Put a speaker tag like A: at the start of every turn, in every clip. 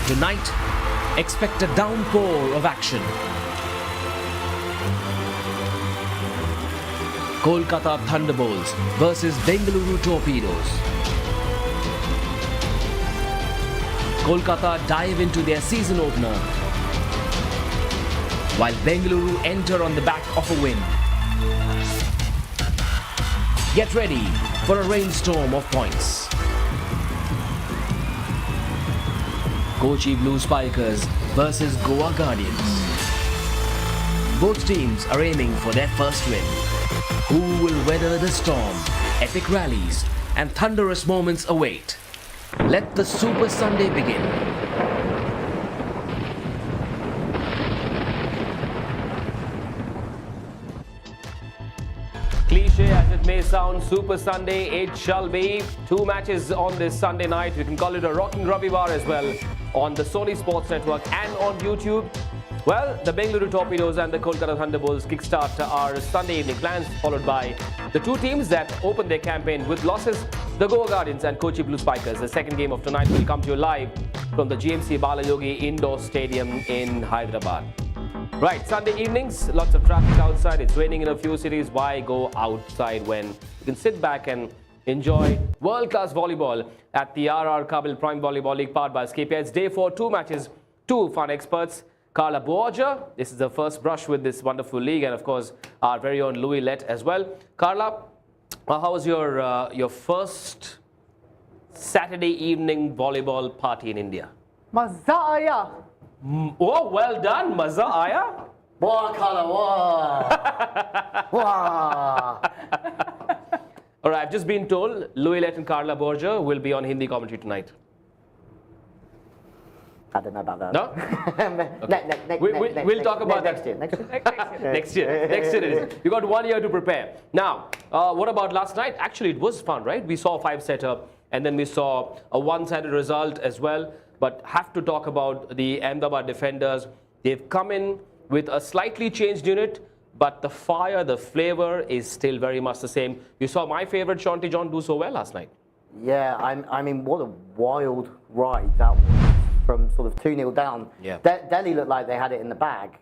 A: Tonight, expect a downpour of action. Kolkata Thunderbolts versus Bengaluru Torpedoes. Kolkata dive into their season opener, while Bengaluru enter on the back of a win. Get ready for a rainstorm of points. Kochi Blue Spikers versus Goa Guardians. Both teams are aiming for their first win. Who will weather the storm? Epic rallies and thunderous moments await. Let the Super Sunday begin. Cliche as it may sound, Super Sunday it shall be. 2 matches on this Sunday night. We can call it a rocking Ravivar as well on the Sony Sports Network and on YouTube. Well, the Bengaluru Torpedoes and the Kolkata Thunderbolts kickstart our Sunday evening plans, followed by the 2 teams that open their campaign with losses, the Goa Guardians and Kochi Blue Spikers. The second game of tonight will come to you live from the GMC Balayogi Indoor Stadium in Hyderabad. Right, Sunday evenings, lots of traffic outside. It's raining in a few cities. Why go outside when you can sit back and enjoy world-class volleyball at the RR Kabul Prime Volleyball League powered by SKPI. It's day 4, 2 matches, 2 fun experts. Carla Borja, this is the first brush with this wonderful league, and of course our very own Louis Lett as well. Carla, how was your first Saturday evening volleyball party in India?
B: Maza aaya.
A: Oh, well done, Maza aaya.
B: Wow, Carla, wow. Wow.
A: All right, I've just been told Louis Lett and Carla Borja will be on Hindi commentary tonight.
B: I don't know about that.
A: No? We'll talk about that next year. Next year it is. You got 1 year to prepare. Now, what about last night? Actually, it was fun, right? We saw a 5-setter, and then we saw a one-sided result as well. But have to talk about the Ahmedabad defenders. They've come in with a slightly changed unit, but the fire, the flavor is still very much the same. You saw my favorite Shanti John do so well last night.
B: Yeah, I mean, what a wild ride that was. From sort of 2-0 down.
A: Yeah.
B: Delhi looked like they had it in the bag.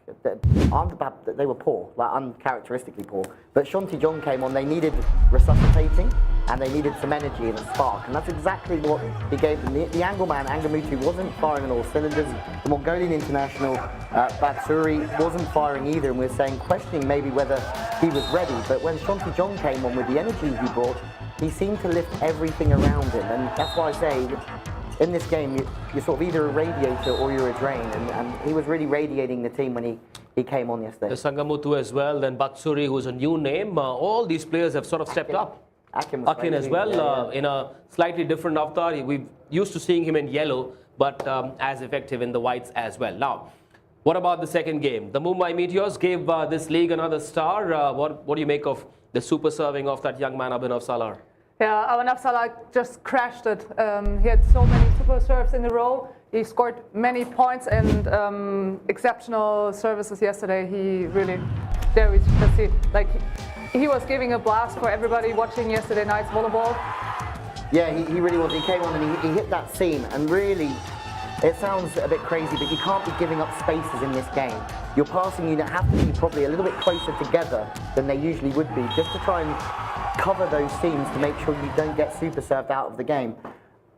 B: Ahmedabad, they were poor, like uncharacteristically poor. But Shanti John came on, they needed resuscitating and they needed some energy and a spark. And that's exactly what he gave them. The angle man, Angamutu, wasn't firing on all cylinders. The Mongolian international, Batsuri, wasn't firing either. And we were saying, questioning maybe whether he was ready. But when Shanti John came on with the energy he brought, he seemed to lift everything around him. And that's why I say, in this game, you're sort of either a radiator or you're a drain, and he was really radiating the team when he came on yesterday.
A: The Sangamutu as well, then Batsuri, who's a new name. All these players have sort of stepped up. Akin as well, in a slightly different avatar. We're used to seeing him in yellow, but as effective in the whites as well. Now, what about the second game? The Mumbai Meteors gave this league another star. What do you make of the super serving of that young man, Abhinav Salar?
C: Yeah, Abhinav Salar just crashed it. He had so many super serves in a row. He scored many points and exceptional services yesterday. He really, there we can see, like he was giving a blast for everybody watching yesterday night's volleyball.
B: Yeah, he really was. He came on and he hit that seam, and really, it sounds a bit crazy, but you can't be giving up spaces in this game. Your passing unit have to be probably a little bit closer together than they usually would be, just to try and cover those seams to make sure you don't get super served out of the game.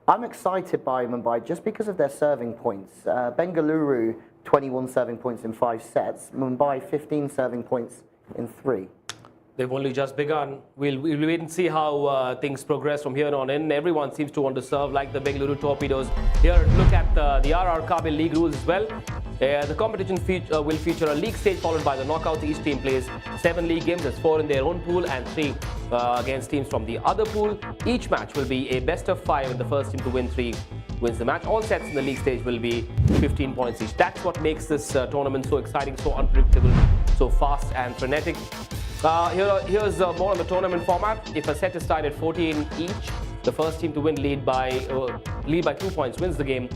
B: I'm excited by Mumbai just because of their serving points. Bengaluru, 21 serving points in 5 sets. Mumbai, 15 serving points in 3.
A: They've only just begun. We'll wait and see how things progress from here on in. Everyone seems to want to serve like the Bengaluru Torpedoes. Here, look at the RR Kabul League rules as well. The competition will feature a league stage followed by the knockouts. Each team plays 7 league games. There's 4 in their own pool and 3 against teams from the other pool. Each match will be a best of 5, and the first team to win 3 wins the match. All sets in the league stage will be 15 points each. That's what makes this tournament so exciting, so unpredictable, so fast and frenetic. Here's more on the tournament format. If a set is tied at 14 each, the first team to win lead by 2 points wins the game.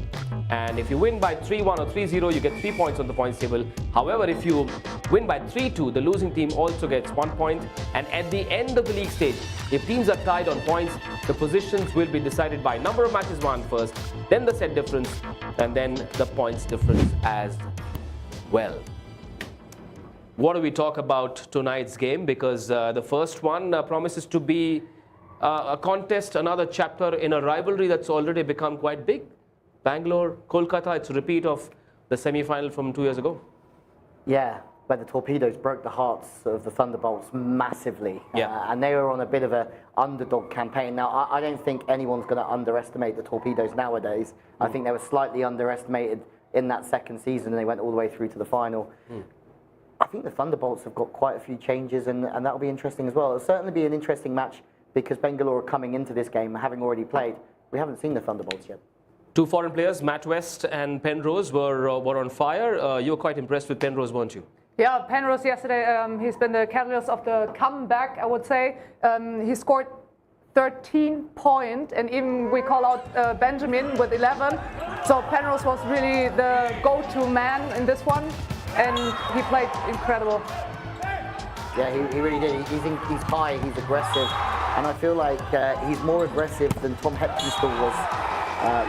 A: And if you win by 3-1 or 3-0, you get 3 points on the points table. However, if you win by 3-2, the losing team also gets 1 point. And at the end of the league stage, if teams are tied on points, The positions will be decided by number of matches won first, then the set difference, and then the points difference as well. What do we talk about tonight's game? Because the first one promises to be a contest, another chapter in a rivalry that's already become quite big. Bangalore, Kolkata, it's a repeat of the semi-final from 2 years ago.
B: Yeah, where the Torpedoes broke the hearts of the Thunderbolts massively.
A: Yeah.
B: And they were on a bit of an underdog campaign. Now, I don't think anyone's going to underestimate the Torpedoes nowadays. I think they were slightly underestimated in that second season. They went all the way through to the final. I think the Thunderbolts have got quite a few changes, and that'll be interesting as well. It'll certainly be an interesting match because Bengaluru are coming into this game, having already played. We haven't seen the Thunderbolts yet.
A: Two foreign players, Matt West and Penrose, were on fire. You were quite impressed with Penrose, weren't you?
C: Yeah, Penrose yesterday, he's been the catalyst of the comeback, I would say. He scored 13 points, and even we call out Benjamin with 11. So Penrose was really the go-to man in this one, and he played incredible.
B: Yeah, he really did. He's high, he's aggressive, and I feel like he's more aggressive than Tom Heptonstall was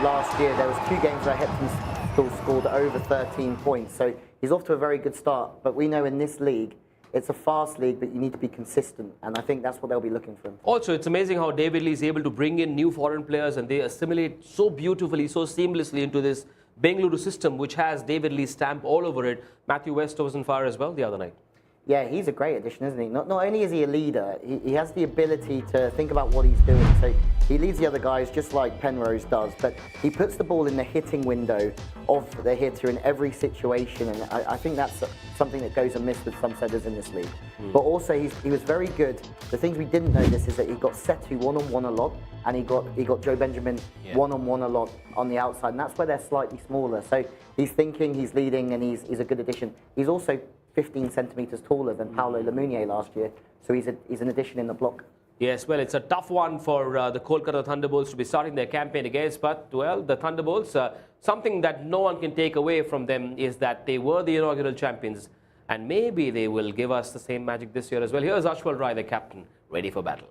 B: last year. There was 2 games where Heptonstall scored over 13 points, so he's off to a very good start. But we know in this league, it's a fast league, but you need to be consistent, and I think that's what they'll be looking for. Also,
A: it's amazing how David Lee is able to bring in new foreign players, and they assimilate so beautifully, so seamlessly into this Bengaluru system, which has David Lee's stamp all over it. Matthew West was on fire as well the other night.
B: Yeah, he's a great addition, isn't he? Not only is he a leader, he has the ability to think about what he's doing. So he leads the other guys just like Penrose does, but he puts the ball in the hitting window of the hitter in every situation, and I think that's something that goes amiss with some setters in this league. But also, he was very good. The things we didn't notice is that he got Setu one-on-one a lot, and he got Joe Benjamin one-on-one a lot on the outside, and that's where they're slightly smaller. So he's thinking, he's leading, and he's a good addition. He's also 15 centimetres taller than Paolo Lemunier last year, so he's an addition in the block.
A: Yes, well, it's a tough one for the Kolkata Thunderbolts to be starting their campaign against, but, well, the Thunderbolts, something that no one can take away from them is that they were the inaugural champions, and maybe they will give us the same magic this year as well. Here's Ashwal Rai, the captain, ready for battle.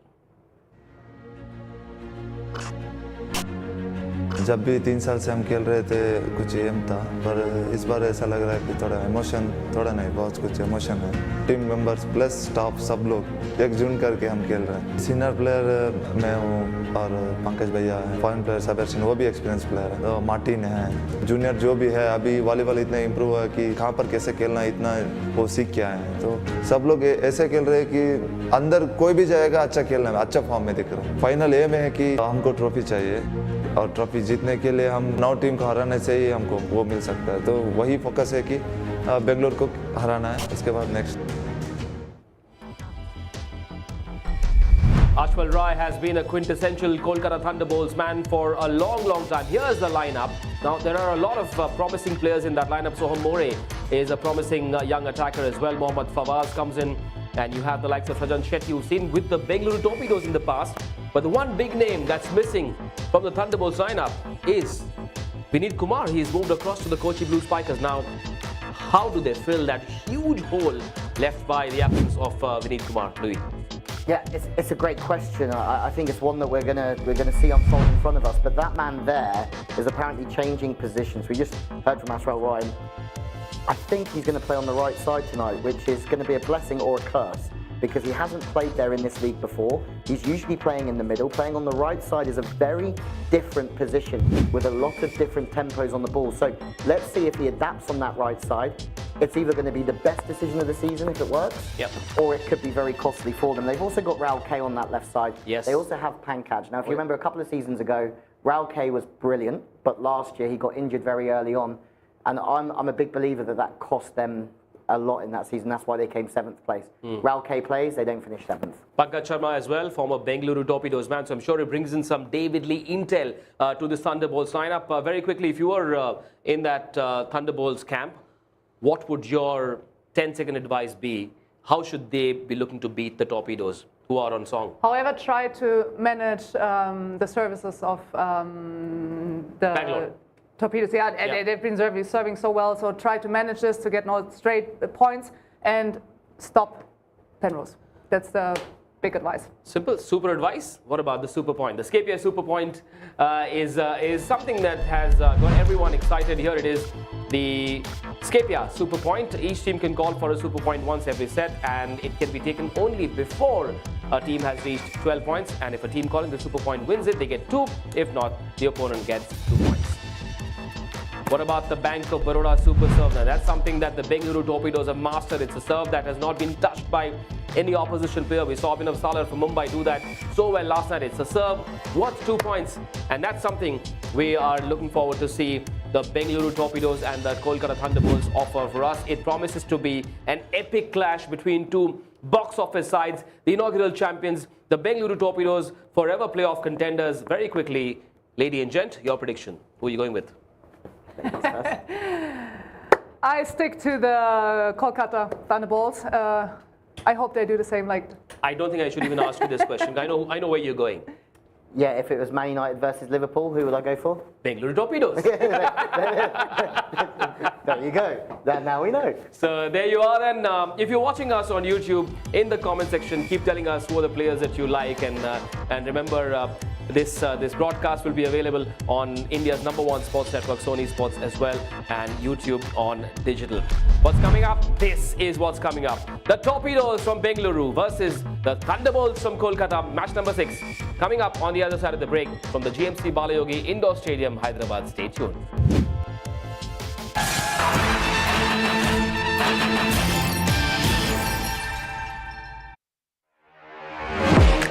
D: जब भी 3 साल से हम खेल रहे थे कुछ M था, पर इस बार ऐसा लग रहा है कि थोड़ा इमोशन, थोड़ा नहीं बहुत कुछ इमोशन है। टीम मेंबर्स प्लस स्टाफ सब लोग एकजुट करके हम खेल रहे हैं। सीनियर प्लेयर मैं हूँ और पंकज भैया है, फॉरेन प्लेयर सबर्शन वो भी एक्सपीरियंस प्लेयर है, तो मार्टिन है, जूनियर जो भी है। अभी वॉलीबॉल इतना इम्प्रूव है कि कहाँ पर कैसे खेलना इतना वो सीख के आए हैं, तो सब लोग ऐसे खेल रहे हैं कि अंदर कोई भी जाएगा अच्छा खेलना है, अच्छा फॉर्म में दिख रहा है। फाइनल एम है कि हमको ट्रॉफी चाहिए, और ट्रॉफी जीतने के लिए हम 9 टीम को हराने से ही हमको वो मिल सकता है, तो वही फोकस है कि बेंगलुरु को हराना है, उसके बाद next.
A: Ashwal Rai has been a quintessential Kolkata Thunderbolts man for a long, long time. Here's the lineup. Now, there are a lot of promising players in that lineup. Soham More is a promising young attacker as well. Mohammad Fawaz comes in, and you have the likes of Rajan Shetty, you've seen with the Bengaluru Torpedoes in the past. But the one big name that's missing from the Thunderbolts lineup is Vineet Kumar. He's moved across to the Kochi Blue Spikers. Now, how do they fill that huge hole left by the absence of Vineet Kumar, Louis?
B: Yeah, it's a great question. I think it's one that we're gonna see unfold in front of us. But that man there is apparently changing positions. We just heard from Ashwal Rai. I think he's going to play on the right side tonight, which is going to be a blessing or a curse, because he hasn't played there in this league before. He's usually playing in the middle. Playing on the right side is a very different position with a lot of different tempos on the ball. So let's see if he adapts on that right side. It's either going to be the best decision of the season if it works, or it could be very costly for them. They've also got Raul K on that left side.
A: Yes.
B: They also have Pankaj. Now, if you remember a couple of seasons ago, Raul K was brilliant, but last year he got injured very early on. And I'm a big believer that cost them a lot in that season. That's why they came 7th place. Raul K plays, they don't finish 7th.
A: Pankaj Sharma as well, former Bengaluru Torpedoes man. So I'm sure he brings in some David Lee intel to this Thunderbolts lineup. Very quickly, if you were in that Thunderbolts camp, what would your 10-second advice be? How should they be looking to beat the Torpedoes, who are on song?
C: However, try to manage the services of the
A: Bangalore
C: Torpedoes. Yeah, and they've been serving so well, so try to manage this to get no straight points and stop Penrose. That's the big advice.
A: Simple, super advice. What about the super point? The Scapia super point is something that has got everyone excited. Here it is, the Scapia super point. Each team can call for a super point once every set, and it can be taken only before a team has reached 12 points. And if a team calling the super point wins it, they get 2. If not, the opponent gets 2 points. What about the Bank of Baroda super serve? Now that's something that the Bengaluru Torpedoes have mastered. It's a serve that has not been touched by any opposition player. We saw Abhinav Salar from Mumbai do that so well last night. It's a serve worth 2 points, and that's something we are looking forward to see the Bengaluru Torpedoes and the Kolkata Thunderbolts offer for us. It promises to be an epic clash between two box office sides, the inaugural champions, the Bengaluru Torpedoes, forever playoff contenders. Very quickly, lady and gent, your prediction. Who are you going with?
C: I stick to the Kolkata Thunderbolts. I hope they do the same.
A: I don't think I should even ask you this question. I know where you're going.
B: Yeah, if it was Man United versus Liverpool, who would I go for?
A: Bengaluru Torpedoes.
B: There you go. Now we know.
A: So there you are then. If you're watching us on YouTube, in the comment section, keep telling us who are the players that you like. And remember, this broadcast will be available on India's #1 sports network, Sony Sports as well, and YouTube on digital. What's coming up? This is what's coming up. The Torpedoes from Bengaluru versus the Thunderbolts from Kolkata, match number 6. Coming up on the other side of the break from the GMC Balayogi Indoor Stadium, Hyderabad. Stay tuned.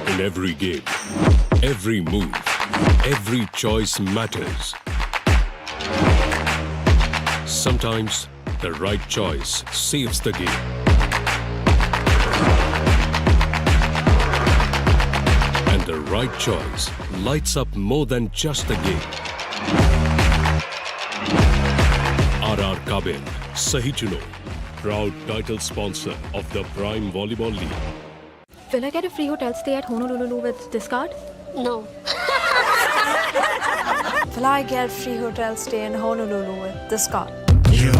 E: In every game, every move, every choice matters. Sometimes the right choice saves the game. And the right choice lights up more than just the game. RR Kabel, Sahi Chuno, proud title sponsor of the Prime Volleyball League.
F: Will I get a free hotel stay at Honolulu with this card?
G: No.
H: Will I get free hotel stay in Honolulu with this card?
G: It's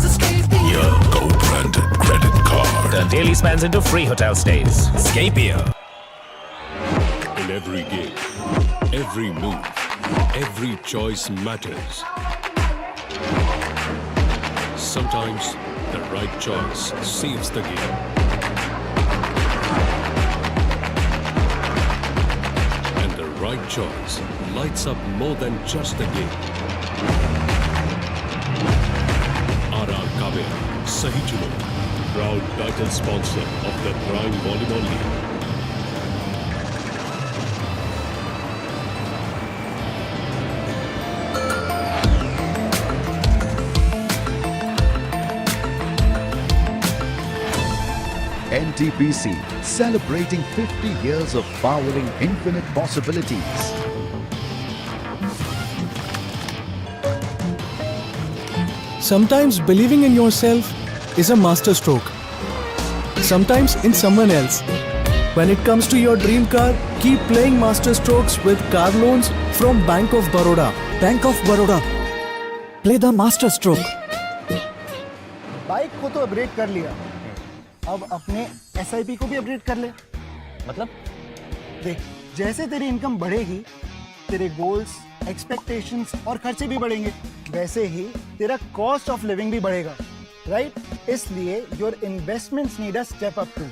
G: a Scapia.
E: Co-branded credit card.
I: The daily spends into free hotel stays. Scapia.
E: In every game, every move, every choice matters. Sometimes the right choice saves the game. And the right choice lights up more than just the game. RR Kabel, Sahi Chuno, proud title sponsor of the Prime Volleyball League.
J: NTPC, celebrating 50 years of powering infinite possibilities.
K: Sometimes believing in yourself is a masterstroke. Sometimes in someone else. When it comes to your dream car, keep playing masterstrokes with car loans from Bank of Baroda. Bank of Baroda. Play the masterstroke.
L: Bike को तो upgrade कर लिया, अब अपने SIP को भी upgrade कर ले।
I: मतलब?
L: देख, जैसे तेरी इनकम बढ़ेगी, तेरे गोल्स, एक्सपेक्टेशंस और खर्चे भी बढ़ेंगे, वैसे ही तेरा कॉस्ट ऑफ लिविंग भी बढ़ेगा, राइट? इसलिए your investments need a step up too.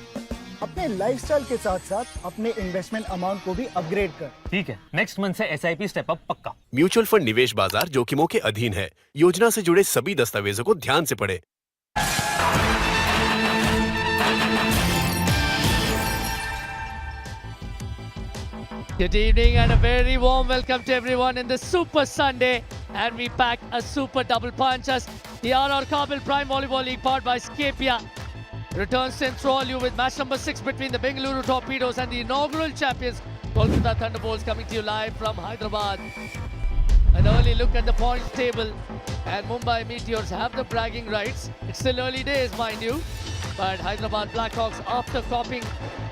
L: अपने लाइफस्टाइल के साथ साथ अपने इन्वेस्टमेंट अमाउंट को भी अपग्रेड कर।
I: ठीक है, नेक्स्ट मंथ से SIP स्टेप अप पक्का।
M: म्यूचुअल फंड निवेश बाजार जोखिमों के अधीन है। योजना से जुड़े सभी दस्तावेजों को ध्यान से पढ़ें।
N: Good evening and a very warm welcome to everyone in this Super Sunday. And we pack a super double punch as the RR Kabel Prime Volleyball League powered by Scapia returns to enthrall you with match number 6 between the Bengaluru Torpedoes and the inaugural champions Kolkata Thunderbolts, coming to you live from Hyderabad. An early look at the points table, and Mumbai Meteors have the bragging rights. It's still early days, mind you, but Hyderabad Blackhawks, after copying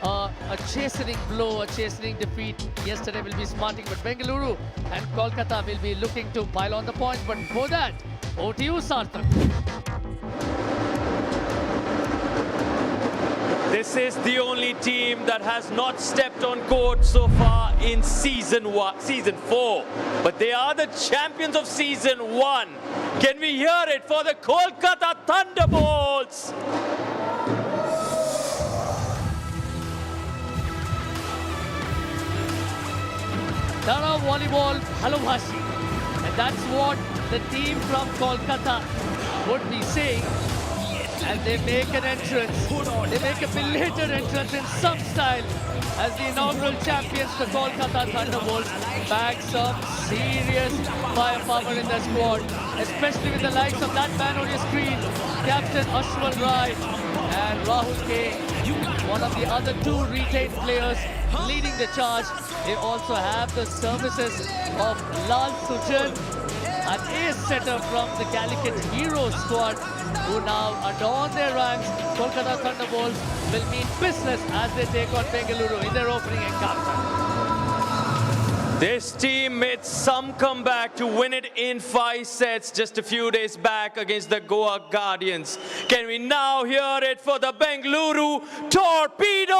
N: a chastening blow, a chastening defeat yesterday, will be smarting with Bengaluru, and Kolkata will be looking to pile on the points. But before that, over to you, Sarthak.
O: This is the only team that has not stepped on court so far in season 4. But they are the champions of season 1. Can we hear it for the Kolkata Thunderbolts?
N: Tara volleyball Bhalobhashi. And that's what the team from Kolkata would be saying. And they make an entrance. They make a belated entrance in some style as the inaugural champions, the Kolkata Thunderbolts, bag some serious firepower in their squad, especially with the likes of that man on your screen, Captain Ashwal Rai and Rahul K, one of the other 2 retained players leading the charge. They also have the services of Lal Sujan, an ace setter from the Calicut Hero squad, who now adorn their ranks. Kolkata Thunderbolts will mean business as they take on Bengaluru in their opening encounter.
O: This team made some comeback to win it in 5 sets just a few days back against the Goa Guardians. Can we now hear it for the Bengaluru Torpedoes?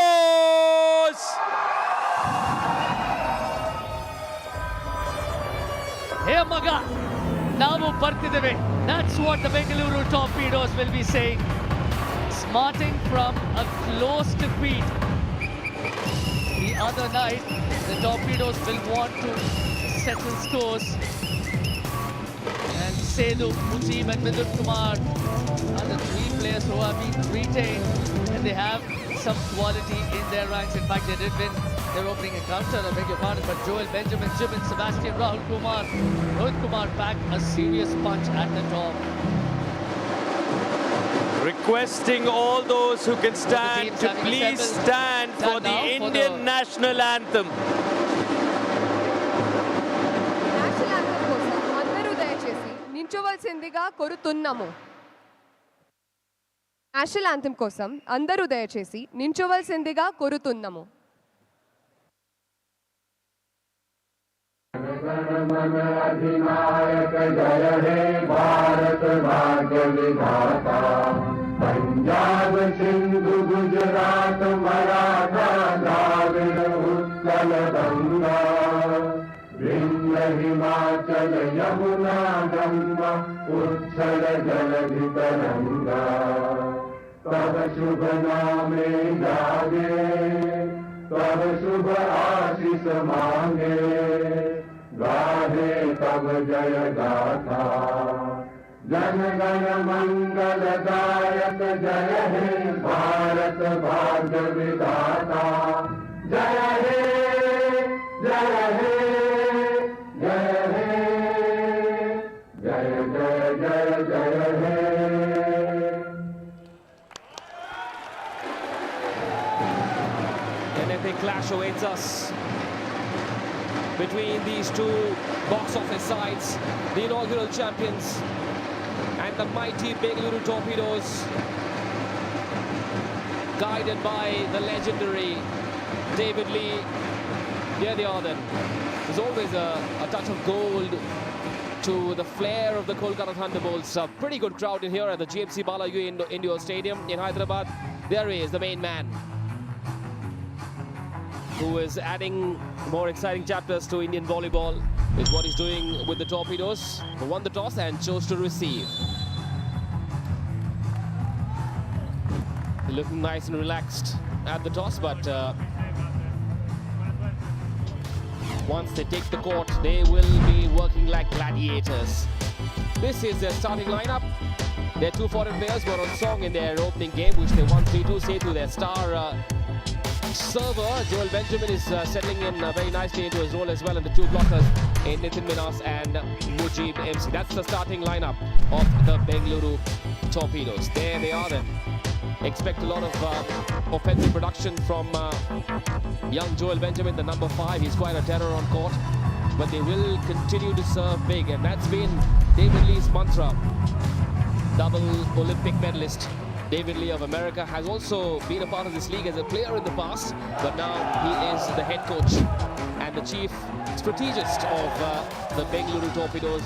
N: Hey Maga, Navu Partideve. That's what the Bengaluru Torpedoes will be saying. Smarting from a close defeat the other night, the Torpedoes will want to settle scores. And Sedu, Mujib and Vidut Kumar are the 3 players who have been retained, and they have some quality in their ranks. In fact, they did win their opening encounter, I beg your pardon, but Joel, Benjamin, Jimin, Sebastian, Rahul Kumar, Rohit Kumar packed a serious punch at the top.
O: Requesting all those who can stand to please stand for the Indian national anthem.
P: National anthem కోసం అందరూ దయచేసి నిల్చోవలసిందిగా కోరుతున్నాము. National anthem కోసం అందరూ దయచేసి నిల్చోవలసిందిగా కోరుతున్నాము.
Q: अधिनायक जय हे भारत भाग्य विधाता पंजाब सिंधु गुजरात मराठा द्राविड़ उत्कल गंगा विंध्य हिमाचल यमुना गंगा उच्छल जलधि तरंगा तब शुभ नामे जागे तब शुभ आशीष मांगे गाहे तब जय गाथा जन गण मंगल दायक जय हे भारत भाग्य विधाता जय हे जय हे जय हे जय जय जय जय हे.
A: An epic clash awaits us between these 2 box office sides, the inaugural champions and the mighty Bengaluru Torpedoes, guided by the legendary David Lee. Here they are then. There's always a touch of gold to the flair of the Kolkata Thunderbolts. A pretty good crowd in here at the GMC Balayu Indoor Stadium in Hyderabad. There he is, the main man, who is adding more exciting chapters to Indian volleyball with what he's doing with the Torpedoes, who won the toss and chose to receive. They're looking nice and relaxed at the toss, but once they take the court, they will be working like gladiators. This is their starting lineup. Their 2 foreign players were on song in their opening game, which they won 3-2. Setu, their star server, Joel Benjamin, is settling in very nicely into his role as well, and the 2 blockers in Nitin Minas and Mujib MC. That's the starting lineup of the Bengaluru Torpedoes. There they are then. Expect a lot of offensive production from young Joel Benjamin, the number 5. He's quite a terror on court, but they will continue to serve big, and that's been David Lee's mantra. Double Olympic medalist David Lee of America has also been a part of this league as a player in the past, but now he is the head coach and the chief strategist of the Bengaluru Torpedoes.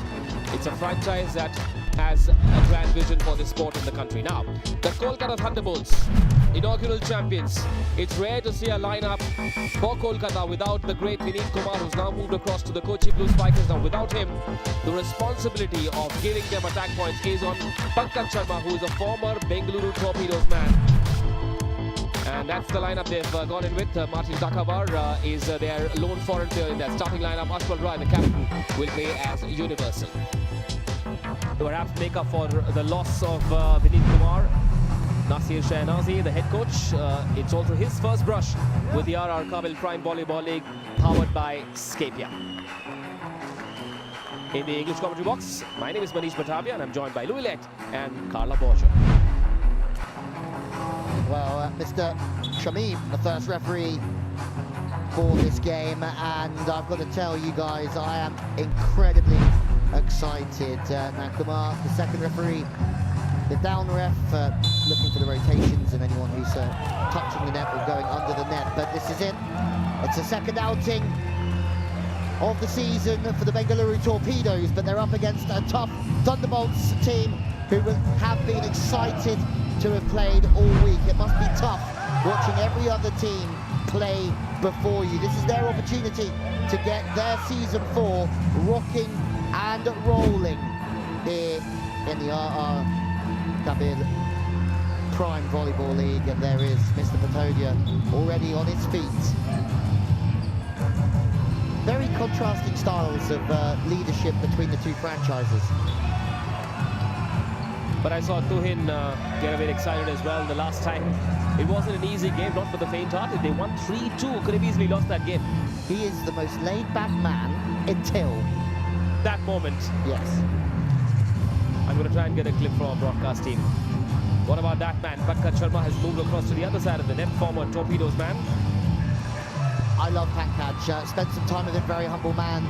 A: It's a franchise that has a grand vision for this sport in the country. Now, the Kolkata Thunderbolts, inaugural champions. It's rare to see a lineup for Kolkata without the great Vineet Kumar, who's now moved across to the Kochi Blue Spikers. Now, without him, the responsibility of giving them attack points is on Pankaj Sharma, who is a former Bengaluru Torpedoes man. And that's the lineup they've gone in with. Martin Takavar is their lone foreign player in their starting lineup. Ashwal Roy, the captain, will play as universal. To perhaps make up for the loss of Vineet Kumar, Nasir Shahnazi, the head coach, it's also his first brush with the RR Kabel Prime Volleyball League, powered by Scapia. In the English commentary box, my name is Manish Batavia and I'm joined by Louis Lett and Carla Borgia.
B: Well, Mr. Shamim, the first referee for this game, and I've got to tell you guys, I am incredibly excited. Now Kumar, the second referee, the down ref, looking for the rotations and anyone who's touching the net or going under the net, but this is it. It's the second outing of the season for the Bengaluru Torpedoes, but they're up against a tough Thunderbolts team who have been excited to have played all week. It must be tough watching every other team play before you. This is their opportunity to get their season 4 rocking and rolling here in the RR Kabel Prime Volleyball League, and there is Mr. Patodia already on his feet. Very contrasting styles of leadership between the two franchises.
A: But I saw Tuhin get a bit excited as well the last time. It wasn't an easy game, not for the faint-hearted. They won 3-2, could have easily lost that game.
B: He is the most laid-back man until
A: that moment.
B: Yes.
A: I'm going to try and get a clip from our broadcast team. What about that man? Pankaj Sharma has moved across to the other side of the net, former Torpedoes man.
B: I love Pankaj, spent some time with him, very humble man.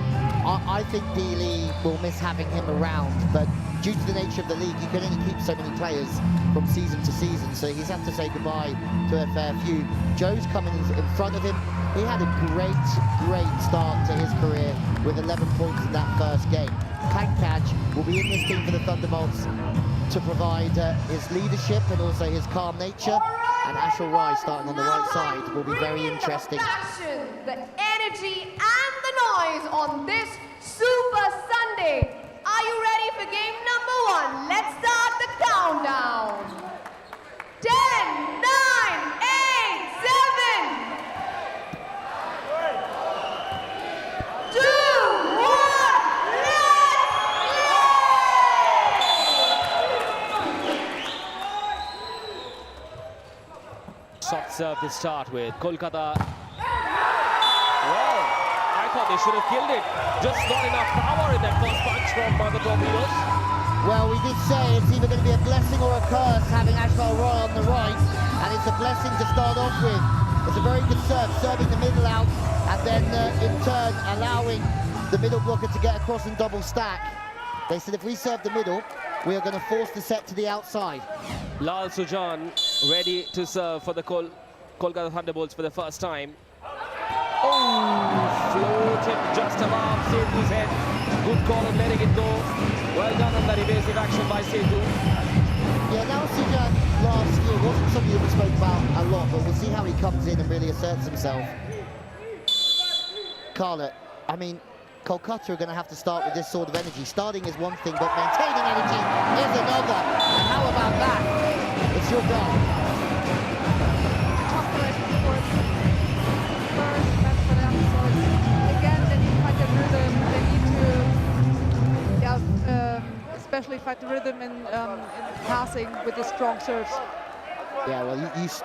B: I think D-Lee will miss having him around, but due to the nature of the league, you can only keep so many players from season to season, so he's had to say goodbye to a fair few. Joe's coming in front of him. He had a great start to his career with 11 points in that first game. Pankaj will be in this team for the Thunderbolts to provide his leadership and also his calm nature. And Ashwal Rai starting on the right side will be very interesting.
P: Passion, the energy and the noise on this Super Sunday. Are you ready for game number 1? Let's start the countdown. 10, 9, 8, 7, 2, 1,
A: Soft serve to start with Kolkata. Well, I thought they should have killed it. Just not enough power in that first punch from the Torpedoes.
B: Well, we did say it's either going to be a blessing or a curse having Ashwal Rai on the right, and it's a blessing to start off with. It's a very good serve, serving the middle out, and then in turn allowing the middle blocker to get across and double stack. They said if we serve the middle, we are going to force the set to the outside.
A: Lal Sujan ready to serve for the Kolkata Thunderbolts for the first time. Oh, floated just above Setu's head. Good call on letting it go. Well done on that evasive action by Setu.
B: Yeah, Lal Sujan last year wasn't something that we spoke about a lot, but we'll see how he comes in and really asserts himself. Carla, I mean, Kolkata are going to have to start with this sort of energy. Starting is one thing, but maintaining energy is another. And how about that? It's your goal.
C: Again, they need to find the rhythm. They need to, especially find the rhythm in passing with the strong serves.
B: Yeah, well,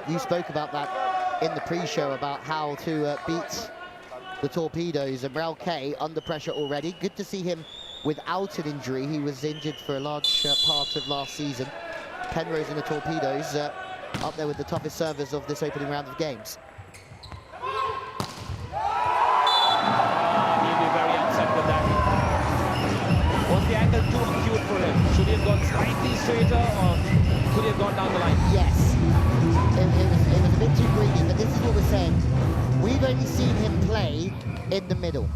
B: you spoke about that in the pre-show about how to beat the Torpedoes, and Raul K under pressure already. Good to see him without an injury. He was injured for a large part of last season. Penrose and the Torpedoes up there with the toughest servers of this opening round of games.
A: He'll be very upset with that. Was the angle too acute for him? Should he have gone slightly straighter, or could he have gone down the line?
B: Yes, it was a bit too greedy, but this is what we're saying. We've only seen him play in the middle.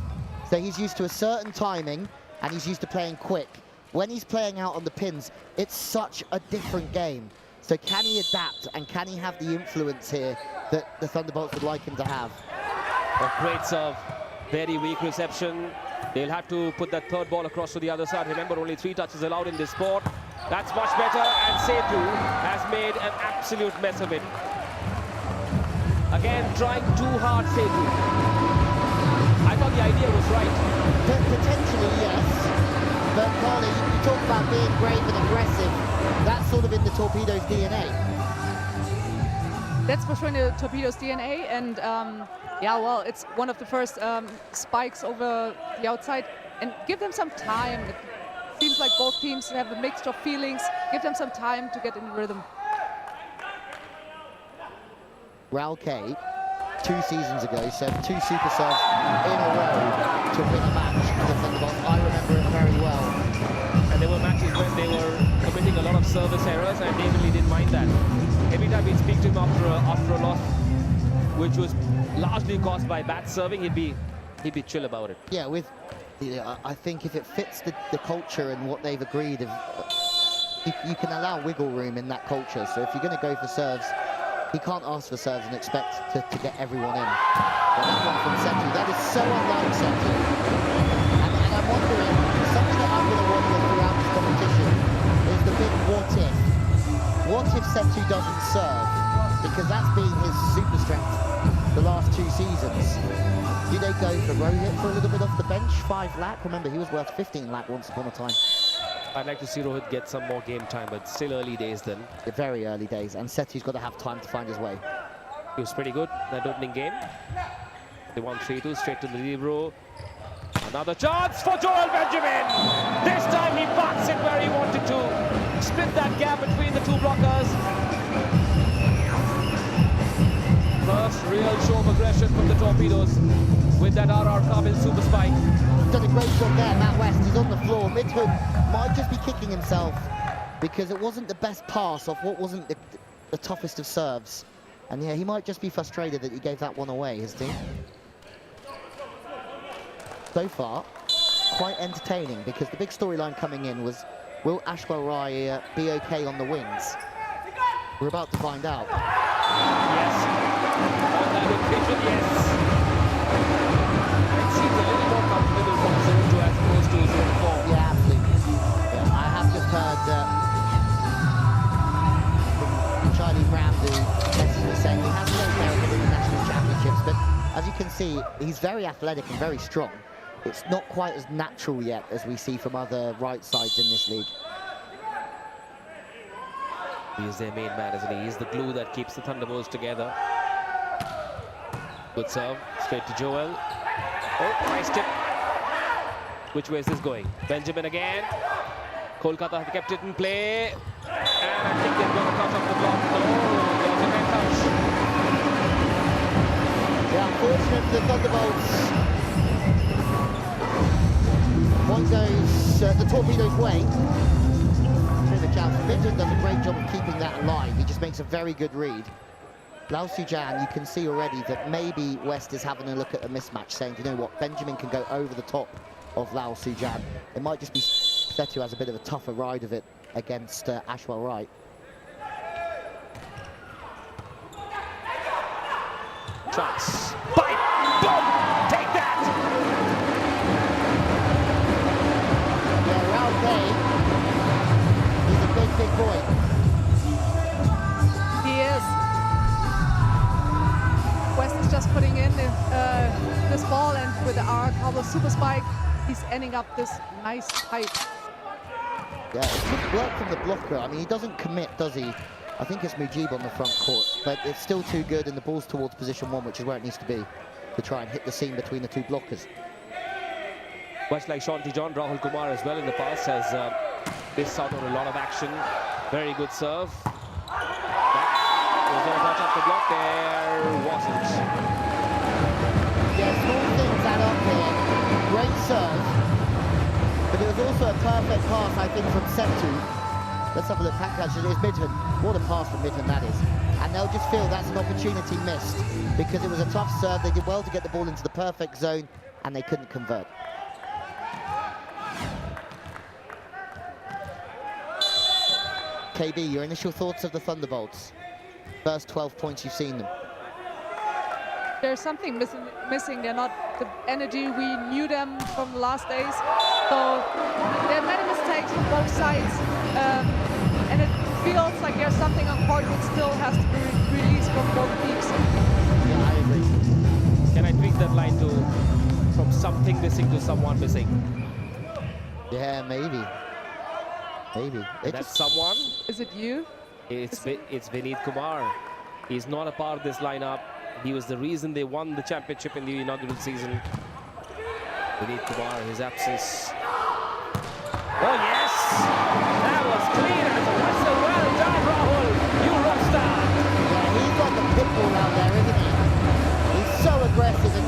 B: So he's used to a certain timing, and he's used to playing quick. when he's playing out on the pins, it's such a different game. So can he adapt and can he have the influence here that the Thunderbolts would like him to have?
A: A great serve, very weak reception. They'll have to put that third ball across to the other side. Remember, only 3 touches allowed in this sport. That's much better, and Sethu has made an absolute mess of it. Again, trying too hard, Sethu. I thought the idea was right.
B: Potentially, yes. But Carly, you talk about being brave and aggressive. That's sort of in the Torpedoes' DNA.
C: That's for sure in the Torpedoes' DNA, and yeah, well, it's one of the first spikes over the outside, and give them some time. It seems like both teams have a mixture of feelings. Give them some time to get in the rhythm.
B: Raul K, 2 seasons ago, served 2 super serves in a row to win a match for the Thunderbolts. I remember it very well.
A: And there were matches when they were committing a lot of service errors, and they really didn't mind that. Every time we'd speak to him after a loss, which was largely caused by bad serving, he'd be chill about it.
B: Yeah, I think if it fits the culture and what they've agreed, you can allow wiggle room in that culture. So if you're going to go for serves, he can't ask for serves and expect to get everyone in. But that one from Sethu, that is so unlike Sethu. And I'm wondering, something that I'm going to wonder throughout this competition is the big what if. What if Sethu doesn't serve? Because that's been his super strength the last 2 seasons. Do they go for Rohit for a little bit off the bench? 5 lakh? Remember, he was worth 15 lakh once upon a time.
A: I'd like to see Rohit get some more game time, but still early days then.
B: Very early days, and Sethu's got to have time to find his way.
A: He was pretty good that opening game. They won 3-2, straight to the libero. Another chance for Joel Benjamin! This time he parks it where he wanted to. Split that gap between the 2 blockers. First real show of aggression from the Torpedoes with that RR Kabil super spike.
B: He's done a great job there, Matt West. He's on the floor. Midhook might just be kicking himself because it wasn't the best pass off what wasn't the toughest of serves. And yeah, he might just be frustrated that he gave that one away, his team. So far, quite entertaining because the big storyline coming in was, will Ashwell Rai be okay on the wings? We're about to find out.
A: Yes. On that occasion, yes. It seems a little more comfortable from zone 2 as opposed to zone 4.
B: Yeah, absolutely. Yeah, I have just heard from Charlie Ramdu message saying he has no merit in international championships, but as you can see, he's very athletic and very strong. It's not quite as natural yet as we see from other right sides in this league.
A: He is their main man, isn't he? He's the glue that keeps the Thunderbolts together. Good serve, straight to Joel. Oh, nice tip. Which way is this going? Benjamin again. Kolkata have kept it in play. And I think they're going to touch off the block. Oh, there was a net touch.
B: Yeah, unfortunate for the Thunderbolts. One goes the Torpedoes' way. The chance. Midland does a great job of keeping that alive. He just makes a very good read. Lau Sujan, you can see already that maybe West is having a look at a mismatch, saying, you know what, Benjamin can go over the top of Lau Sujan. It might just be Sethu has a bit of a tougher ride of it against Ashwell Wright.
A: Chance. Bite! Boom! Take that!
B: Yeah, Raul K. Big boy.
C: He is. West is just putting in this ball, and with the R Cobble super spike, he's ending up this nice height.
B: Yeah, it's good work from the blocker. I mean, he doesn't commit, does he? I think it's Mujib on the front court, but it's still too good, and the ball's towards position 1, which is where it needs to be, to try and hit the seam between the 2 blockers.
A: Much like Shanti John, Rahul Kumar as well in the past has missed out on a lot of action. Very good serve. That was going to touch up the block. There wasn't.
B: Yeah, small things add up here. Great serve. But it was also a perfect pass, I think, from Sethu. Let's have a look. Pankaj, it is Midhan. What a pass from Midhan that is. And they'll just feel that's an opportunity missed because it was a tough serve. They did well to get the ball into the perfect zone and they couldn't convert. KB, your initial thoughts of the Thunderbolts? First 12 points you've seen them.
C: There's something missing. They're not the energy we knew them from the last days. So there are many mistakes from both sides. And it feels like there's something on court that still has to be released from both teams.
B: Yeah, I agree.
A: Can I tweak that line to from something missing to someone missing?
B: Yeah, maybe. Maybe.
A: That's someone?
C: Is it you?
A: It's Vineet Kumar. He's not a part of this lineup. He was the reason they won the championship in the inaugural season. Vineet Kumar, his absence. Oh yes! That was clean as a whistle. Well done, Rahul. You rock star.
B: Yeah, he's got the pit bull out there, isn't he? He's so aggressive, and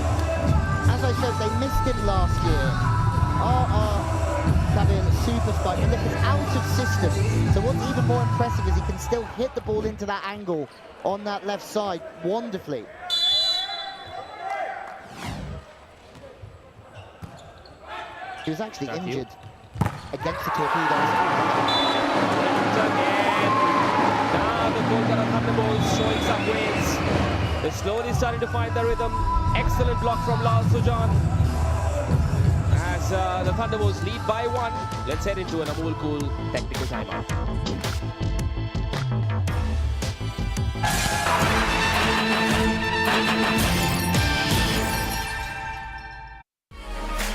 B: as I said, they missed him last year. Having a super spike, and look, it's out of system. So what's even more impressive is he can still hit the ball into that angle on that left side wonderfully. He was actually injured against the Torpedoes.
A: Now the Kolkata Thunderbolts showing some wins. They're slowly starting to find the rhythm. Excellent block from Lal Sujan. As the Thunderbolts lead by 1, let's head into an Amul Cool technical timeout.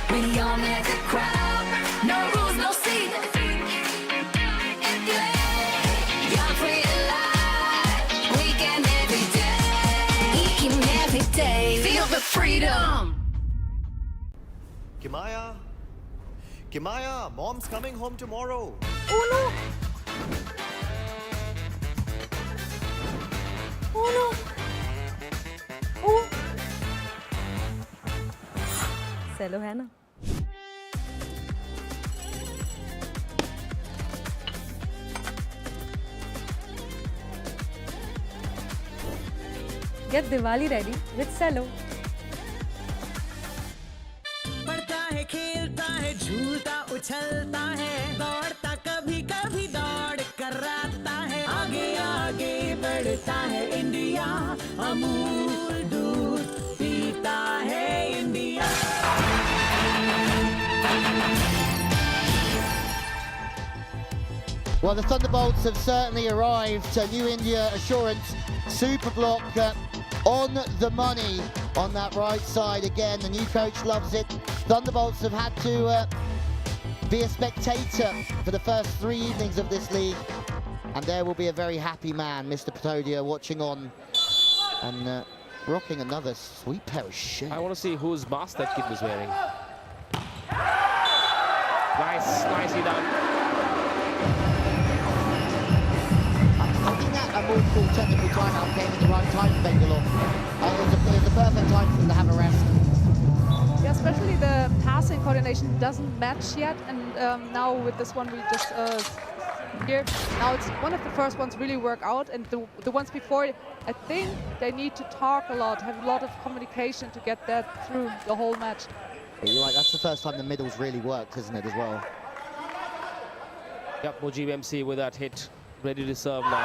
G: We all make a crowd. No rules, no seat. Young, free, alive. Weekend every day. Eating every day. Feel the freedom.
R: Kimaya, Mom's coming home tomorrow.
H: Oh no! Oh no! Oh! सेलो है ना? Get Diwali ready with Cello.
S: खेलता है झूलता उछलता है दौड़ता कभी कभी दौड़ कराता है आगे आगे बढ़ता है इंडिया अमूल दूध पीता है India.
B: Well, the Thunderbolts have certainly arrived. New India Assurance super block on the money on that right side again. The new coach loves it. Thunderbolts have had to be a spectator for the first 3 evenings of this league, and there will be a very happy man, Mr. Patodia, watching on and rocking another sweet pair of shoes.
A: I want to see whose mask that kid was wearing. Nicely done.
B: I think that a more full technical timeout came at the right time for Bengaluru. It was the perfect time for them to have a rest.
C: Yeah, especially the passing coordination doesn't match yet, and now with this one we just here. Now it's one of the first ones really work out, and the ones before, I think they need to talk a lot, have a lot of communication to get that through the whole match.
B: Yeah, you're right, that's the first time the middle's really worked, isn't it, as well?
A: Yep, Mujib MC with that hit, ready to serve now.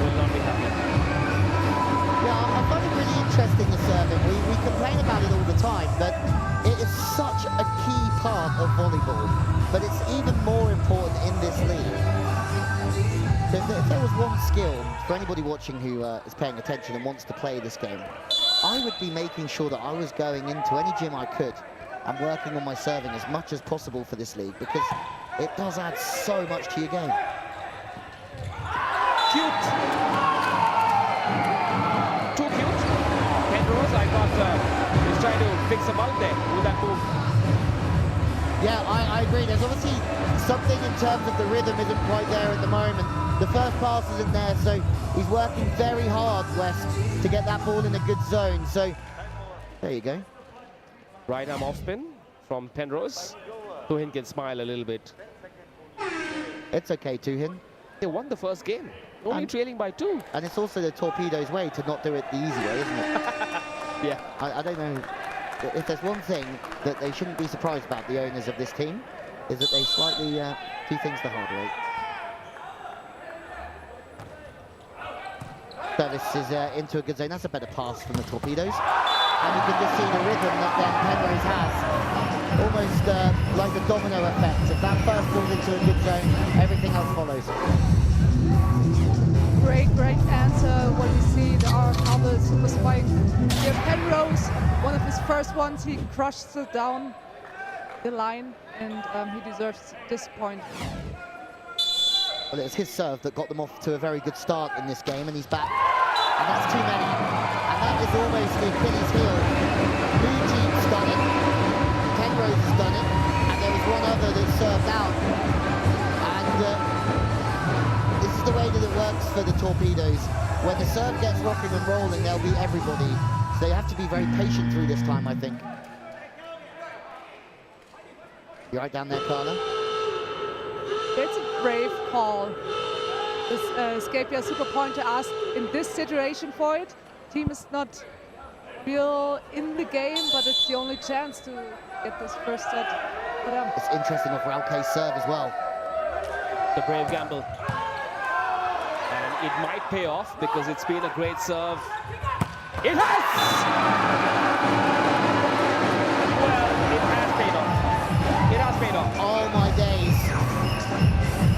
A: Will not be happy.
B: Yeah, I find it really interesting, the serving. We complain about it all the time, but it is such a key part of volleyball. But it's even more important in this league. So if there was one skill for anybody watching who is paying attention and wants to play this game, I would be making sure that I was going into any gym I could and working on my serving as much as possible for this league, because it does add so much to your game.
A: Cute. Too cute. Penrose, I thought he's trying to fix him out there with that move.
B: Yeah, I agree. There's obviously something in terms of the rhythm isn't quite there at the moment. The first pass isn't there, so he's working very hard, West, to get that ball in a good zone. So there you go.
A: Right arm off spin from Penrose. Toofans can smile a little bit.
B: It's okay, Toofans.
A: They won the first game, only trailing by 2.
B: And it's also the Torpedoes' way to not do it the easy way, isn't it?
A: Yeah.
B: I don't know. If there's one thing that they shouldn't be surprised about, the owners of this team, is that they slightly do things the hard way. Service is into a good zone. That's a better pass from the Torpedoes. And you can just see the rhythm that then Penrose has. Almost like the domino effect. If that first falls into a good zone, everything else follows.
C: Great answer. What we see, the RR super spike. Here Penrose, one of his first ones, he crushes it down the line, and he deserves this point.
B: Well, it was his serve that got them off to a very good start in this game, and he's back. And that's too many. And that is almost the Achilles heel. Blue team's done it. Penrose has done it. And there was one other that served out. And this is the way that it works for the Torpedoes. When the serve gets rocking and rolling, they'll beat everybody. So they have to be very patient through this time, I think. You right down there, Carla?
C: It's a brave call. This Scapia super pointer asked in this situation for it. Team is not real in the game, but it's the only chance to get this first set for them.
B: It's interesting off Raukay's serve as well.
A: The brave gamble. And it might pay off because it's been a great serve. It has! Well, it has paid off. It has paid off.
B: Oh my days.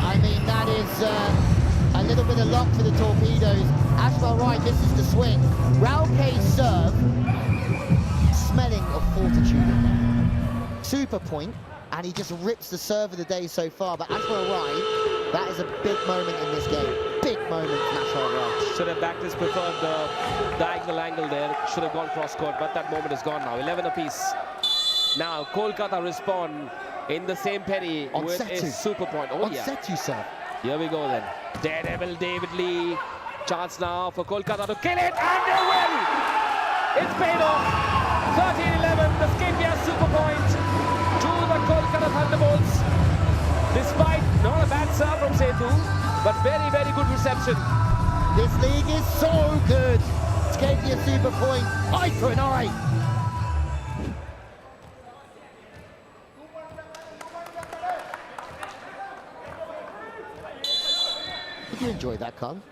B: I mean, that is a little bit of luck for the Torpedoes. Ashwell Wright misses the swing. Raukay's serve, smelling of fortitude in there. Super point, and he just rips the serve of the day so far. But Ashwell Wright, that is a big moment in this game. Big moment from Ashwell Wright.
A: Should have backed his preferred diagonal angle there. Should have gone cross court, but that moment is gone now. 11 apiece. Now Kolkata respond in the same penny
B: on
A: with a super point. Oh
B: on
A: yeah.
B: Setu serve.
A: Here we go then. Daredevil David Lee. Chance now for Kolkata to kill it, and they will! It's paid off. 13-11, the Scapia super point to the Kolkata Thunderbolts. Despite not a bad serve from Setu, but very, very good reception.
B: This league is so good. Scapia super point, eye for an eye. Did you enjoy that, Con?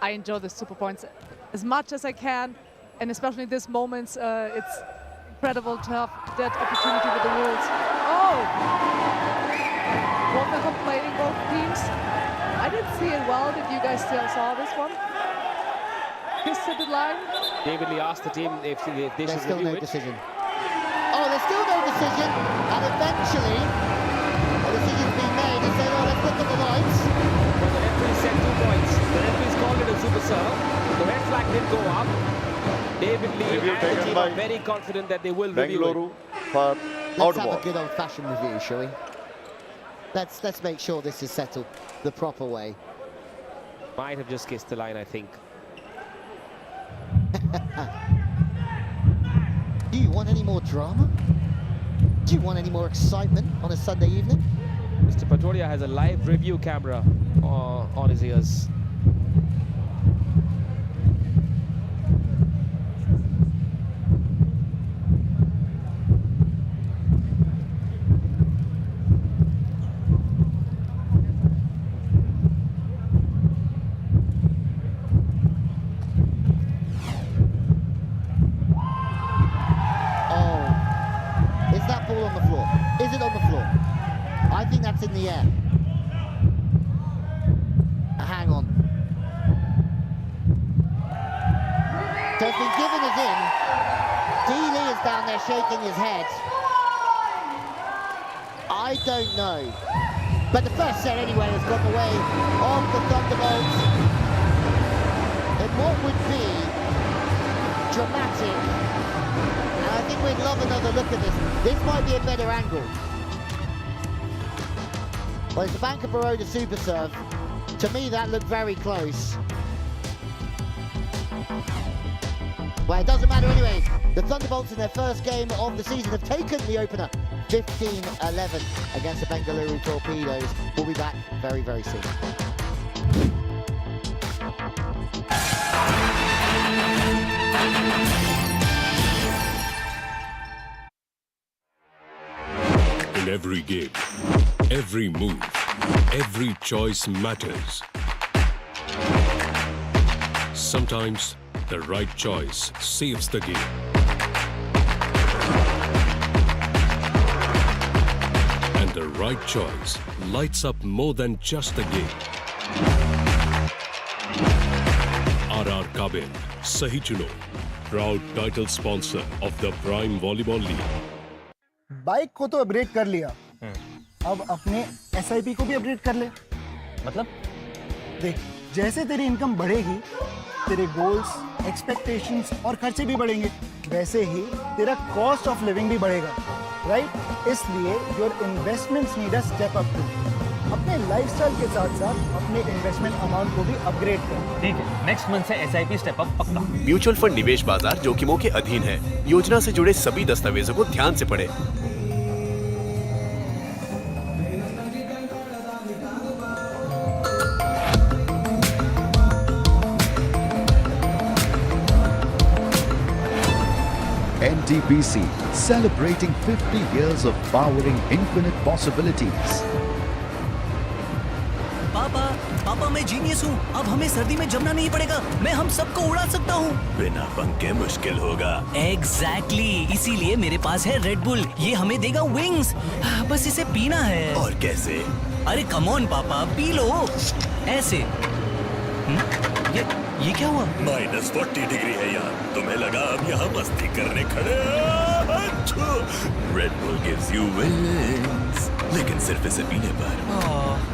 C: I enjoy the super points as much as I can, and especially in these moments, it's incredible to have that opportunity with the rules. Oh! Both are complaining, both teams. I didn't see it well. Did you guys still saw this one? Kissed at the line.
A: David Lee asked the team if they should review it.
B: There's still no decision. Oh, there's still no decision, and eventually a decision's been made. They said, oh, let's look at the lights.
A: Well, the referee said 2 points. The referee's called it a super serve. The red flag did go up. David Lee and the team are very confident that they will review it.
B: Let's have a good old-fashioned review, shall we? Let's make sure this is settled the proper way.
A: Might have just kissed the line, I think.
B: Do you want any more drama? Do you want any more excitement on a Sunday evening?
A: Mr. Patoria has a live review camera on his ears.
B: I think that's in the air. Hang on. So it's been given as in. D. Lee is down there shaking his head. I don't know. But the first set anyway has got the way of the Thunderbolts. And what would be dramatic, and I think we'd love another look at this. This might be a better angle. Well, it's the Bank of Baroda super serve. To me, that looked very close. Well, it doesn't matter anyway. The Thunderbolts in their first game of the season have taken the opener 15-11 against the Bengaluru Torpedoes. We'll be back very, very soon.
E: every game, every move, every choice matters. Sometimes the right choice saves the game. And the right choice lights up more than just the game. RR Kabel, Sahi Chuno, proud title sponsor of the Prime Volleyball League.
L: Bike को तो upgrade कर लिया, अब अपने SIP को भी upgrade कर ले।
I: मतलब?
L: देख, जैसे तेरी इनकम बढ़ेगी, तेरे गोल्स, एक्सपेक्टेशंस और खर्चे भी बढ़ेंगे, वैसे ही तेरा कॉस्ट ऑफ लिविंग भी बढ़ेगा, राइट? इसलिए your investments need a step up too. अपने लाइफस्टाइल के साथ साथ अपने इन्वेस्टमेंट अमाउंट को भी अपग्रेड कर।
I: ठीक है, नेक्स्ट मंथ से SIP स्टेप अप पक्का।
M: म्यूचुअल फंड निवेश बाजार जोखिमों के अधीन है। योजना से जुड़े सभी दस्तावेजों को ध्यान से पढ़ें।
J: NTPC, celebrating 50 years of powering infinite possibilities.
S: पापा मैं जीनियस हूँ, अब हमें सर्दी में जमना नहीं पड़ेगा, मैं हम सबको उड़ा सकता हूँ।
T: बिना पंखे मुश्किल होगा।
S: एग्जैक्टली, इसीलिए मेरे पास है रेड बुल, ये हमें देगा विंग्स, बस इसे पीना है।
T: और कैसे?
S: अरे कम ऑन पापा, पी लो ऐसे। ये क्या हुआ?
T: -40 डिग्री है यार, तुम्हें लगा अब यहाँ मस्ती करने खड़े? Red bull gives you wings, लेकिन सिर्फ इसे पीने पर।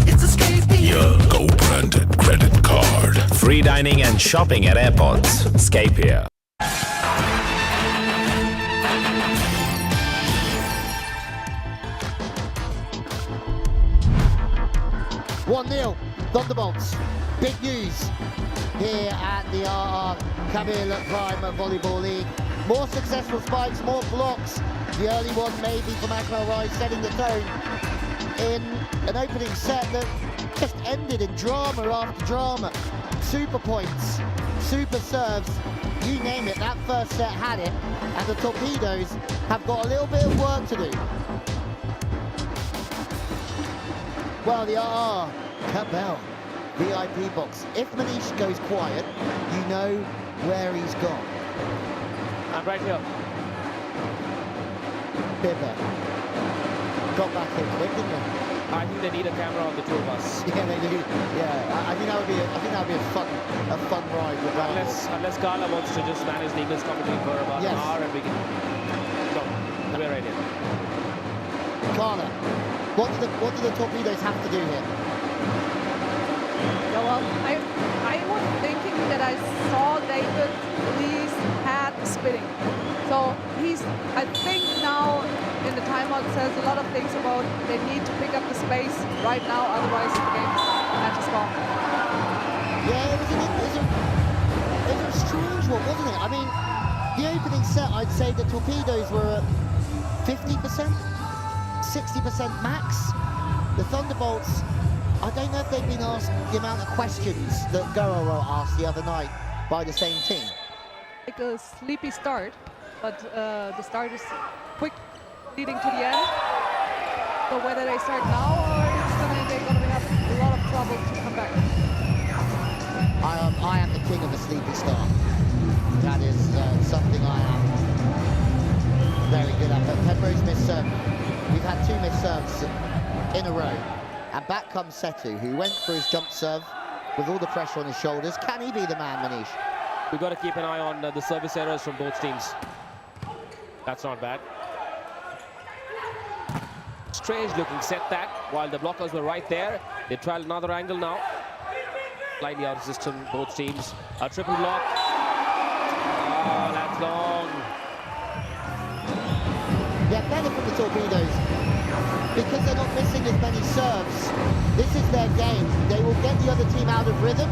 I: It's a Scape
E: Go branded credit card.
I: Free dining and shopping at airports. Scape here.
B: 1-0, Thunderbolts. Big news here at the RR Kabel Prime Volleyball League. More successful spikes, more blocks. The early one maybe from Ahmedabad setting the tone in an opening set that just ended in drama after drama. Super points, super serves, you name it, that first set had it, and the Torpedoes have got a little bit of work to do. Well, the RR Kabel VIP box. If Manish goes quiet, you know where he's gone.
A: And right here.
B: Bibber got back in quick, didn't they?
A: I think they need a camera on the two of us.
B: Yeah, they do. Yeah, I think that would be a fun ride.
A: Unless Carla wants to just manage the Eagles commentary for about an hour and we can. No, we're right here.
B: Carla, what do the Torpedoes have to do here?
C: Yeah, well, I was thinking that I saw David Lee's hat spinning. So I think now in the timeout says a lot of things about they need to pick up the space right now, otherwise the match is gone.
B: Yeah, it was a strange one, wasn't it? I mean, the opening set, I'd say the Torpedoes were at 50%, 60% max. The Thunderbolts, I don't know if they've been asked the amount of questions that Goro asked the other night by the same team.
C: Like a sleepy start, but the start is quick leading to the end. So whether they start now or they're going to have a lot of trouble to come back.
B: I am the king of the sleepy start. That is something I am very good at. But Pembroke's missed serve. We've had 2 missed serves in a row. And back comes Setu, who went for his jump serve with all the pressure on his shoulders. Can he be the man, Manish?
A: We've got to keep an eye on the service errors from both teams. That's not bad. Strange looking set that, while the blockers were right there. They tried another angle now. Slightly out of system, both teams. A triple block. Oh, that's long.
B: get better from the Torpedoes because they're not missing as many serves. This is their game. They will get the other team out of rhythm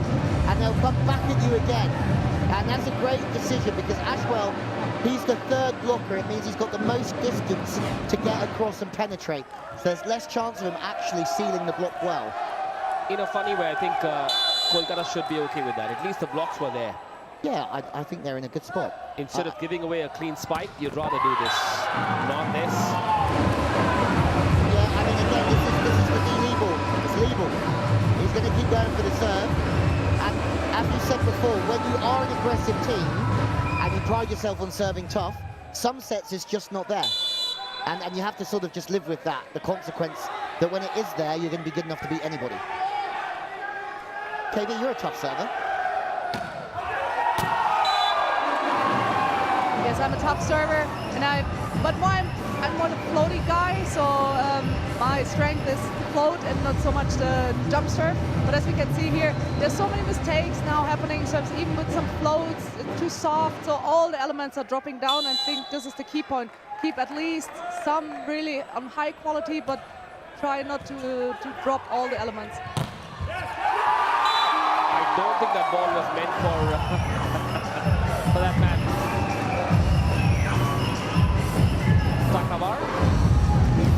B: and they'll come back at you again. And that's a great decision because Ashwell, he's the third blocker. It means he's got the most distance to get across and penetrate. So there's less chance of him actually sealing the block well.
A: In a funny way, I think Kolkata should be okay with that. At least the blocks were there.
B: Yeah, I think they're in a good spot.
A: Instead of giving away a clean spike, you'd rather do this, not this.
B: Yeah, I mean, again, this is the Lee ball. It's Lee ball. He's going to keep going for the serve. And as we said before, when you are an aggressive team and you pride yourself on serving tough, some sets is just not there. And you have to sort of just live with that, the consequence that when it is there, you're going to be good enough to beat anybody. KB, you're a tough server.
C: Yes, I'm a top server, but I'm more the floaty guy, so my strength is float and not so much the jump serve. But as we can see here, there's so many mistakes now happening, so even with some floats, it's too soft, so all the elements are dropping down. I think this is the key point. Keep at least some really on high quality, but try not to drop all the elements.
A: I don't think that ball was meant for that man.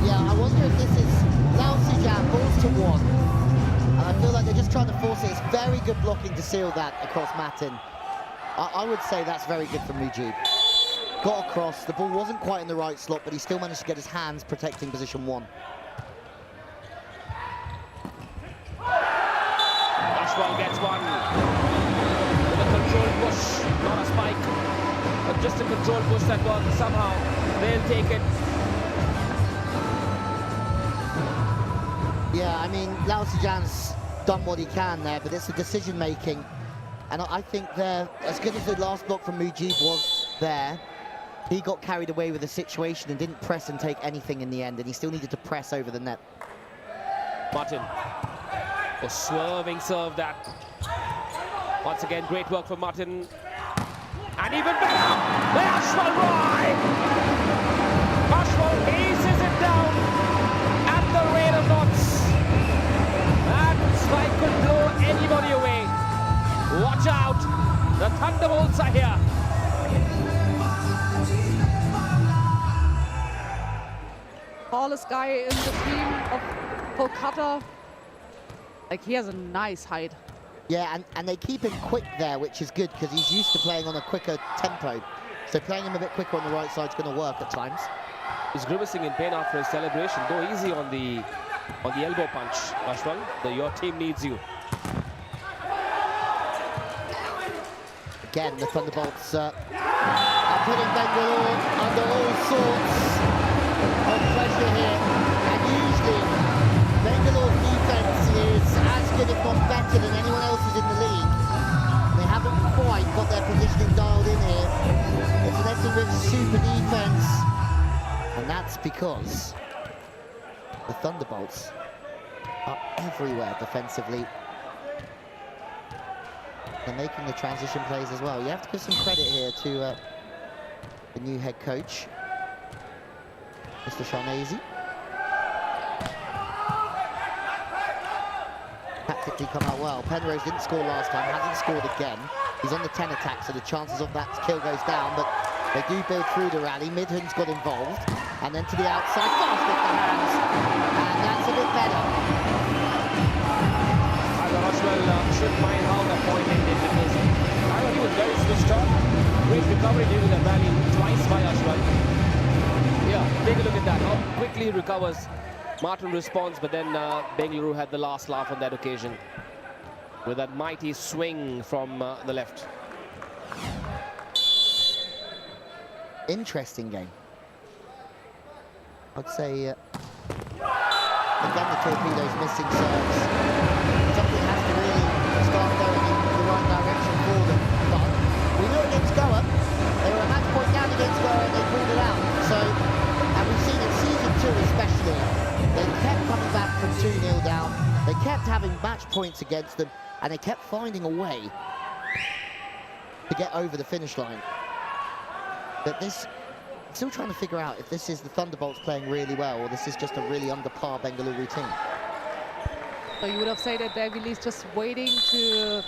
B: Yeah, I wonder if this is Lao Sijan, balls to one. And I feel like they're just trying to force it. It's very good blocking to seal that across Matin. I would say that's very good from Mujib. Got across, the ball wasn't quite in the right slot, but he still managed to get his hands protecting position one.
A: Ashwell gets one. With a controlled push, not a spike, but just a controlled push that works. Somehow they'll take it.
B: Yeah, I mean, Lao Sijan's done what he can there, but it's the decision making. And I think they're, as good as the last block from Mujib was there, he got carried away with the situation and didn't press and take anything in the end, and he still needed to press over the net.
A: Martin, a swerving serve that. Once again, great work from Martin. And even better, the Ashwell Roy! Ashwell aces it down at the rate of knots. That strike could blow anybody away. Watch out, the Thunderbolts are here.
C: Tallest guy in the team of Kolkata. Like, he has a nice height.
B: Yeah, and they keep him quick there, which is good because he's used to playing on a quicker tempo. So playing him a bit quicker on the right side is going to work at times.
A: He's grimacing in pain after his celebration. Go easy on the elbow punch, Ashwell. Your team needs you.
B: Again, the Thunderbolts are putting Bengaluru under all sorts of pressure here. And usually, Bengaluru's defense is as good, if not better, than anyone else's in the league. They haven't quite got their positioning dialed in here. It's an Essenrich super defense. And that's because the Thunderbolts are everywhere defensively. They're making the transition plays as well. You have to give some credit here to the new head coach, Mr. Sharnazy. Tactically come out well. Penrose didn't score last time, hasn't scored again. He's on the 10 attack, so the chances of that kill goes down, but they do build through the rally. Midhun's got involved, and then to the outside, fast with the hands, and that's a bit better.
A: Ashwell should mind how the point ended because I thought he was very switched on. Great recovery during the rally twice by Ashwell. Yeah, take a look at that. How quickly he recovers. Martin responds, but then Bengaluru had the last laugh on that occasion with that mighty swing from the left.
B: Interesting game. I'd say, again, the Torpedoes missing serves. Something has to really start going in the right direction for them. But we know against Goa, they were a match point down against Goa and they pulled it out. So, and we've seen in season 2 especially, they kept coming back from 2-0 down. They kept having match points against them, and they kept finding a way to get over the finish line. But this Still trying to figure out if this is the Thunderbolts playing really well or this is just a really under par Bengaluru team.
C: So you would have said that David Lee's just waiting to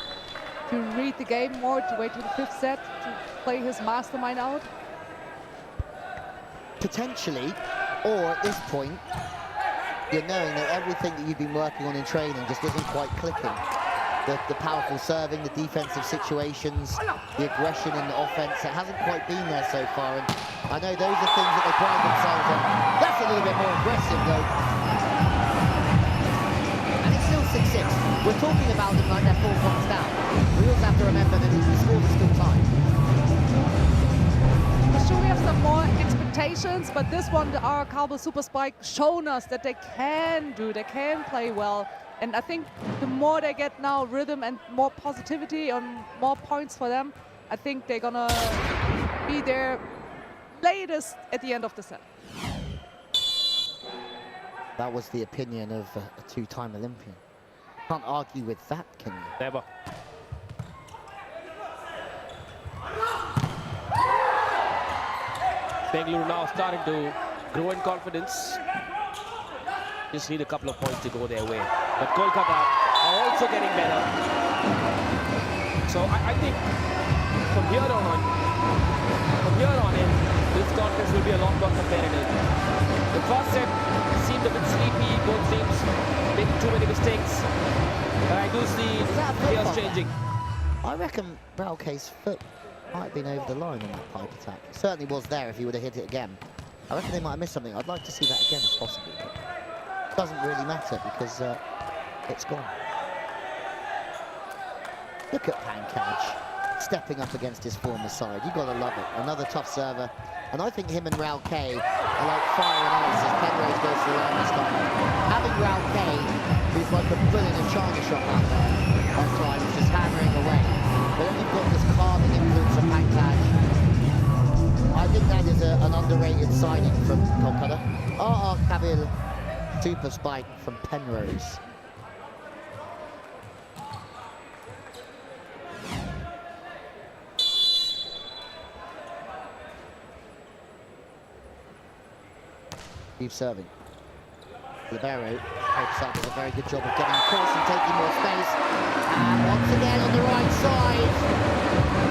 C: read the game more, to wait to the 5th set, to play his mastermind out?
B: Potentially, or at this point, you're knowing that everything that you've been working on in training just isn't quite clicking. The powerful serving, the defensive situations, the aggression in the offense, it hasn't quite been there so far. And I know those are things that they pride themselves on. That's a little bit more aggressive though. And it's still 6-6. We're talking about them like they're 4 points down. We also have to remember that the scores are still tied.
C: For sure we have some more expectations, but this one, the Arakawa Super Spike, shown us that they can play well. And I think the more they get now rhythm and more positivity and more points for them, I think they're gonna be there latest at the end of the set.
B: That was the opinion of a 2-time Olympian. Can't argue with that, can you?
A: Never. Bengaluru now starting to grow in confidence. Just need a couple of points to go their way. But Kolkata are also getting better. So I think from here on in, this contest will be a lot more competitive. The first set seemed a bit sleepy, both teams making too many mistakes. But I do see players changing.
B: I reckon Rauke's foot might have been over the line in that pipe attack. It certainly was there if he would have hit it again. I reckon they might have missed something. I'd like to see that again if possible. But it doesn't really matter because it's gone. Look at Pankaj stepping up against his former side. You've got to love it. Another tough server. And I think him and Rauke are like fire and ice as Penrose goes to the line this time. Having Rauke, who's like a bull in a china shop out there, at times just hammering away. But then you've got this calming influence of Pankaj. I think that is an underrated signing from Kolkata. Kabil, super spike from Penrose. Keep serving. Libero hopes that does a very good job of getting across and taking more space. And once again on the right side,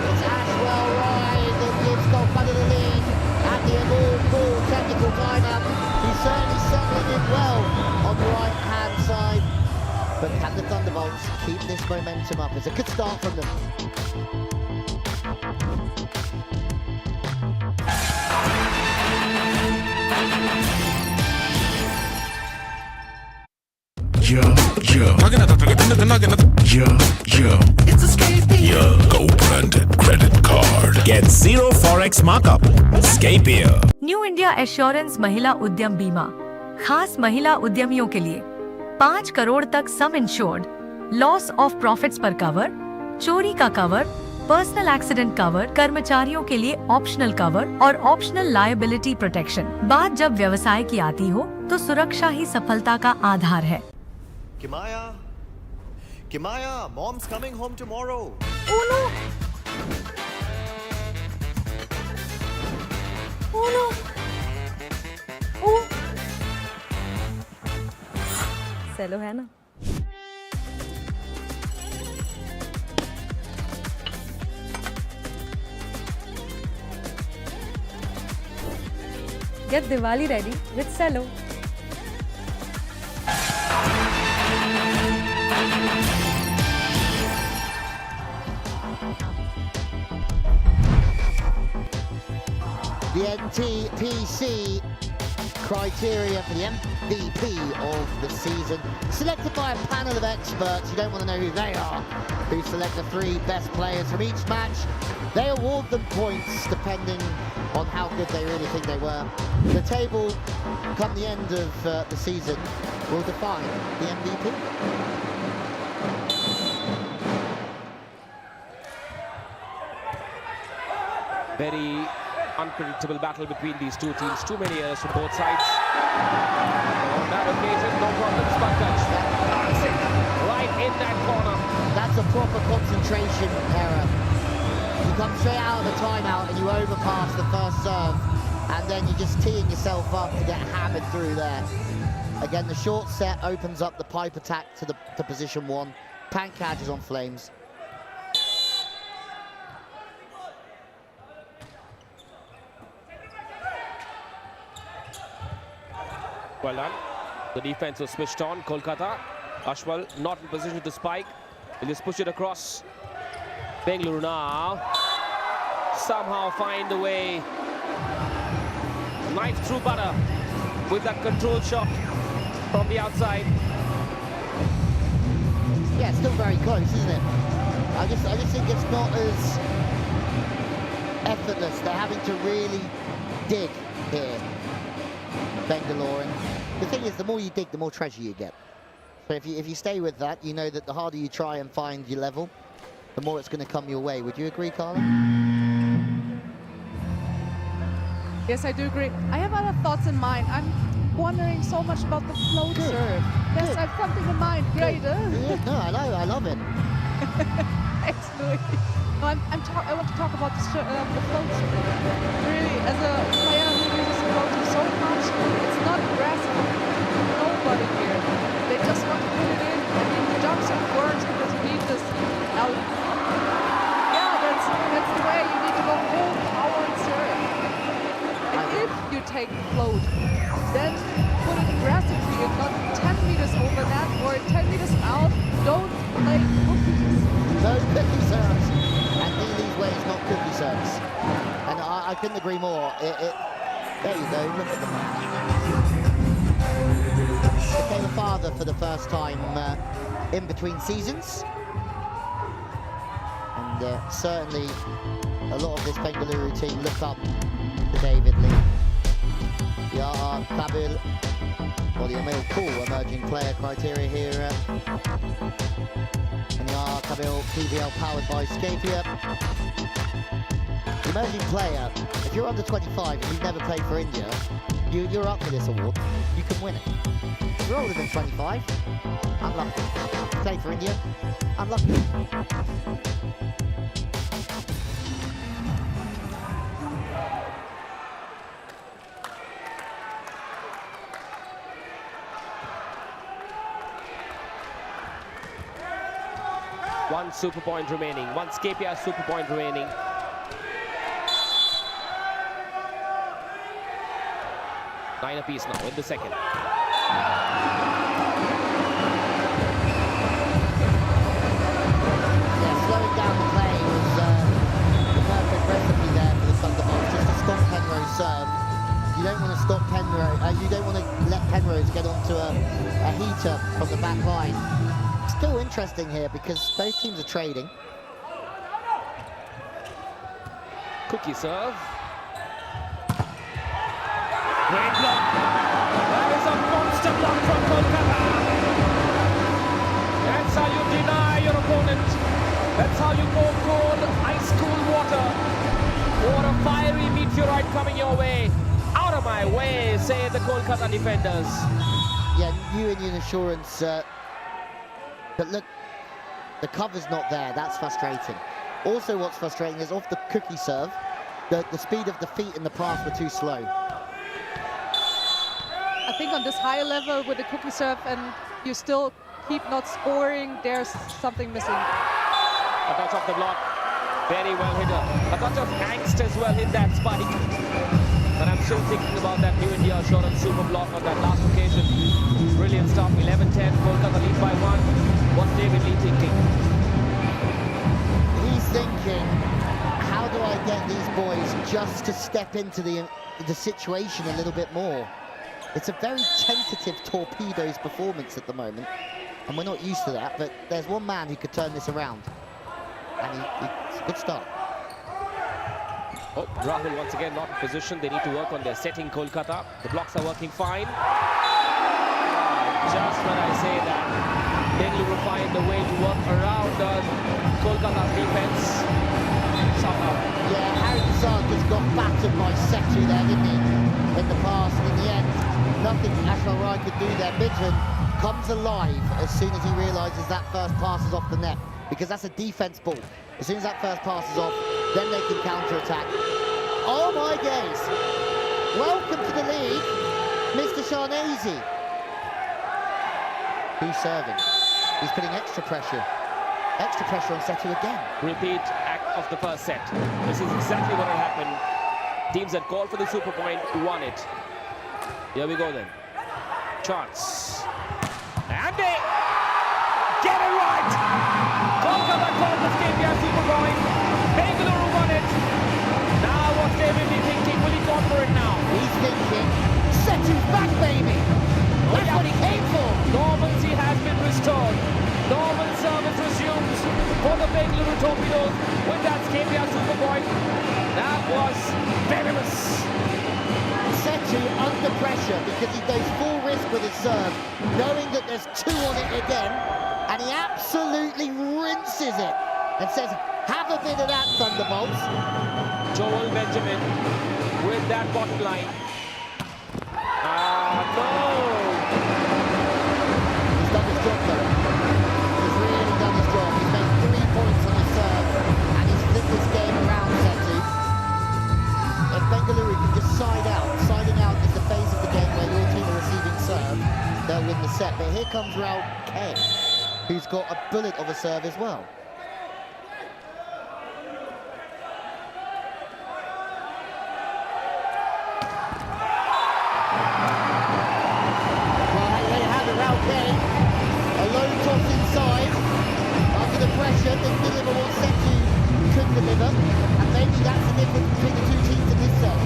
B: it's Ashwell Rye that gives Kolkata the lead at the all-cool technical timeout. He's certainly settling in well on the right-hand side. But can the Thunderbolts keep this momentum up? It's a good start from them.
I: It's a Scapier. Co-branded credit card. Get 0 Forex markup. Scapier.
U: New India assurance महिला उद्यम बीमा खास महिला उद्यमियों के लिए 5 करोड़ तक सम insured, loss of profits पर कवर, चोरी का कवर, पर्सनल एक्सीडेंट कवर, कर्मचारियों के लिए ऑप्शनल कवर और ऑप्शनल लायबिलिटी प्रोटेक्शन। बात जब व्यवसाय की आती हो तो सुरक्षा ही सफलता का आधार है।
R: Kimaya, mom's coming home tomorrow.
H: Oh no! Oh no! Oh! सेलो है ना? Get Diwali ready with Cello.
B: The NTPC criteria for the MVP of the season, selected by a panel of experts. You don't want to know who they are, who select the 3 best players from each match. They award them points depending on how good they really think they were. The table, come the end of the season, will define the MVP.
A: Very unpredictable battle between these two teams. Too many errors from both sides. On that occasion, no problem. Pankaj. Right in that corner.
B: That's a proper concentration error. You come straight out of the timeout and you overpass the first serve. and then you're just teeing yourself up to get hammered through there. Again, the short set opens up the pipe attack to position 1. Pankaj is on flames.
A: Well done. The defense was switched on. Kolkata. Ashwal not in position to spike. He'll just push it across. Bengaluru now. Somehow find a way. Knife through butter with that control shot from the outside.
B: Yeah, it's still very close, isn't it? I just think it's not as effortless. They're having to really dig here, Bengaluru. And the thing is, the more you dig, the more treasure you get. So if you stay with that, you know that the harder you try and find your level, the more it's going to come your way. Would you agree, Carla?
C: Yes, I do agree. I have other thoughts in mind. I'm wondering so much about the float serve. Yes, I have something in mind. Great.
B: No, I love it.
C: Thanks, Louis. No, I want to talk about the float serve. Really, as a player who uses the float serve so much, it's not aggressive. Nobody here. They just want to put it in. I mean, the jump serve works because you need this out. Yeah, that's the way. You need to go full power and serve. And if you take float, then put it aggressively and not 10 meters over that or 10 meters out. Don't play cookies.
B: No cookie serves. And Neely's way is not cookie serves. And I couldn't agree more. There you go, look at them. Became a father for the first time in between seasons. And certainly a lot of this Bengaluru team look up to David Lee. Yeah, Kabil, or the Emil Cool emerging player criteria here. And yeah, Kabil, PVL powered by Scapia. The emerging player, if you're under 25 and you've never played for India, you're up for this award. You can win it. If you're older than 25, unlucky. Play for India, unlucky.
A: One super point remaining. One Scapia super point remaining. Nine apiece now in the second.
B: Slowing down the play was the perfect recipe there for the Thunderbolts, just to stop Penrose serve. You don't want to stop Penrose, you don't want to let Penrose get onto a heater from the back line. Still interesting here because both teams are trading.
A: Cookie serve. Great block. That is a monster block from Kolkata. That's how you deny your opponent. That's how you go cold, ice cool water. Or a fiery meteorite coming your way. Out of my way, say the Kolkata defenders.
B: Yeah, new Indian assurance. But look, the cover's not there. That's frustrating. Also, what's frustrating is off the cookie serve, the speed of the feet and the pass were too slow.
C: I think on this higher level with the cookie serve and you still keep not scoring, there's something missing.
A: A touch off the block. Very well hit. A touch of angst as well hit that spike. But I'm still thinking about that new India assurance super block on that last occasion. Brilliant stuff. 11-10. Kolkata lead by 1. What's David Lee thinking?
B: He's thinking, how do I get these boys just to step into the situation a little bit more? It's a very tentative Torpedoes performance at the moment, and we're not used to that, but there's one man who could turn this around. And it's a good start.
A: Oh, Rahul once again not in position. They need to work on their setting, Kolkata. The blocks are working fine. Just when I say that, Bengaluru find a way to work around Kolkata's defense. Somehow.
B: Yeah, Harry Desart just got battered by Setu there, didn't he? In the past, in the end, nothing Ashwal Rai could do there. Midran comes alive as soon as he realises that first pass is off the net, because that's a defence ball. As soon as that first pass is off, then they can counter-attack. Oh my gaze! Welcome to the league, Mr. Sharnazy. Who's serving? He's putting extra pressure on Setu again.
A: Repeat act of the first set. This is exactly what had happened. Teams that called for the super point won it. Here we go then. Chance. And they get it right! Kolkata called the Scapia super point. Bengaluru won it. Now what they will be thinking, will he go for it now?
B: He's thinking, Setu's back, baby! That's what he came for!
A: Normalcy has been restored. Normal service resumes for the Bengaluru Torpedoes with that Scapia super point. That was venomous.
B: Setu under pressure because he goes full risk with his serve, knowing that there's two on it again, and he absolutely rinses it and says, have a bit of that, Thunderbolts.
A: Joel Benjamin with that bottom line. No!
B: He's done his job though. He's really done his job. He's made 3 points on his serve, and he's flipped this game around, Setu. If Bengaluru can just siding out is the phase of the game where your team are receiving serve, they'll win the set. But here comes Raul K, who's got a bullet of a serve as well. Didn't deliver what Setu could deliver, and maybe that's the difference between the two teams in this set.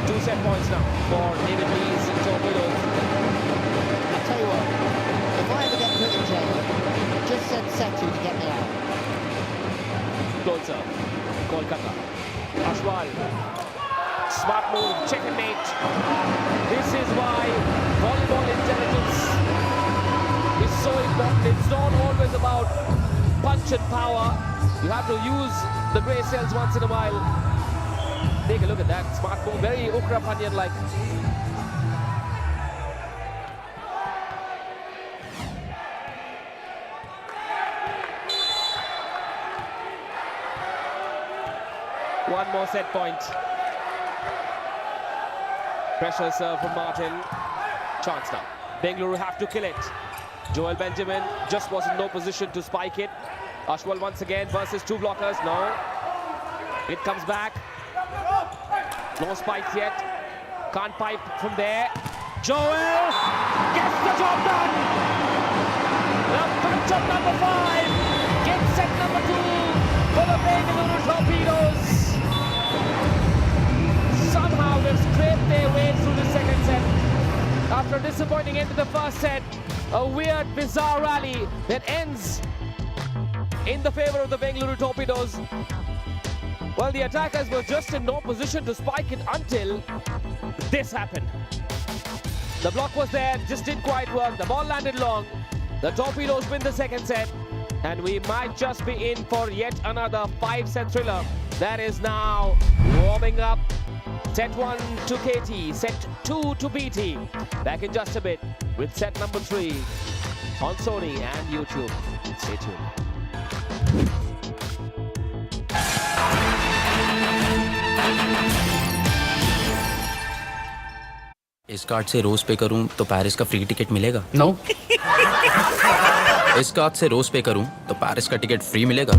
A: 2 set points now for David Lee's Torpedoes.
B: I'll tell you what, if I ever get put in jail, just send Setu to get me out.
A: Closer, Kolkata. Ashwal. Smart move, checkmate. This is why volleyball intelligence is so important. It's not always about punch and power. You have to use the grey cells once in a while. Take a look at that. Smart move, very Ukra Panyan-like. One more set point. Pressure serve from Martin. Chance now. Bengaluru have to kill it. Joel Benjamin just was in no position to spike it. Ashwal once again versus 2 blockers. No. It comes back. No spikes yet. Can't pipe from there. Joel gets the job done. The punch of number 5 gets set number 2 for the Bengaluru Torpedoes. Somehow they've scraped their way through the second set. After a disappointing end to the first set, a weird, bizarre rally that ends in the favor of the Bengaluru Torpedoes. Well, the attackers were just in no position to spike it until this happened. The block was there, just didn't quite work. The ball landed long. The Torpedoes win the second set, and we might just be in for yet another 5-set thriller that is now warming up. Set 1 to KT, set 2 to BT. Back in just a bit with set number 3 on Sony and YouTube. Stay tuned.
D: इस card से रोज पे करूं तो Paris का free ticket मिलेगा? No. इस card से रोज पे करूं तो पेरिस का टिकट फ्री मिलेगा?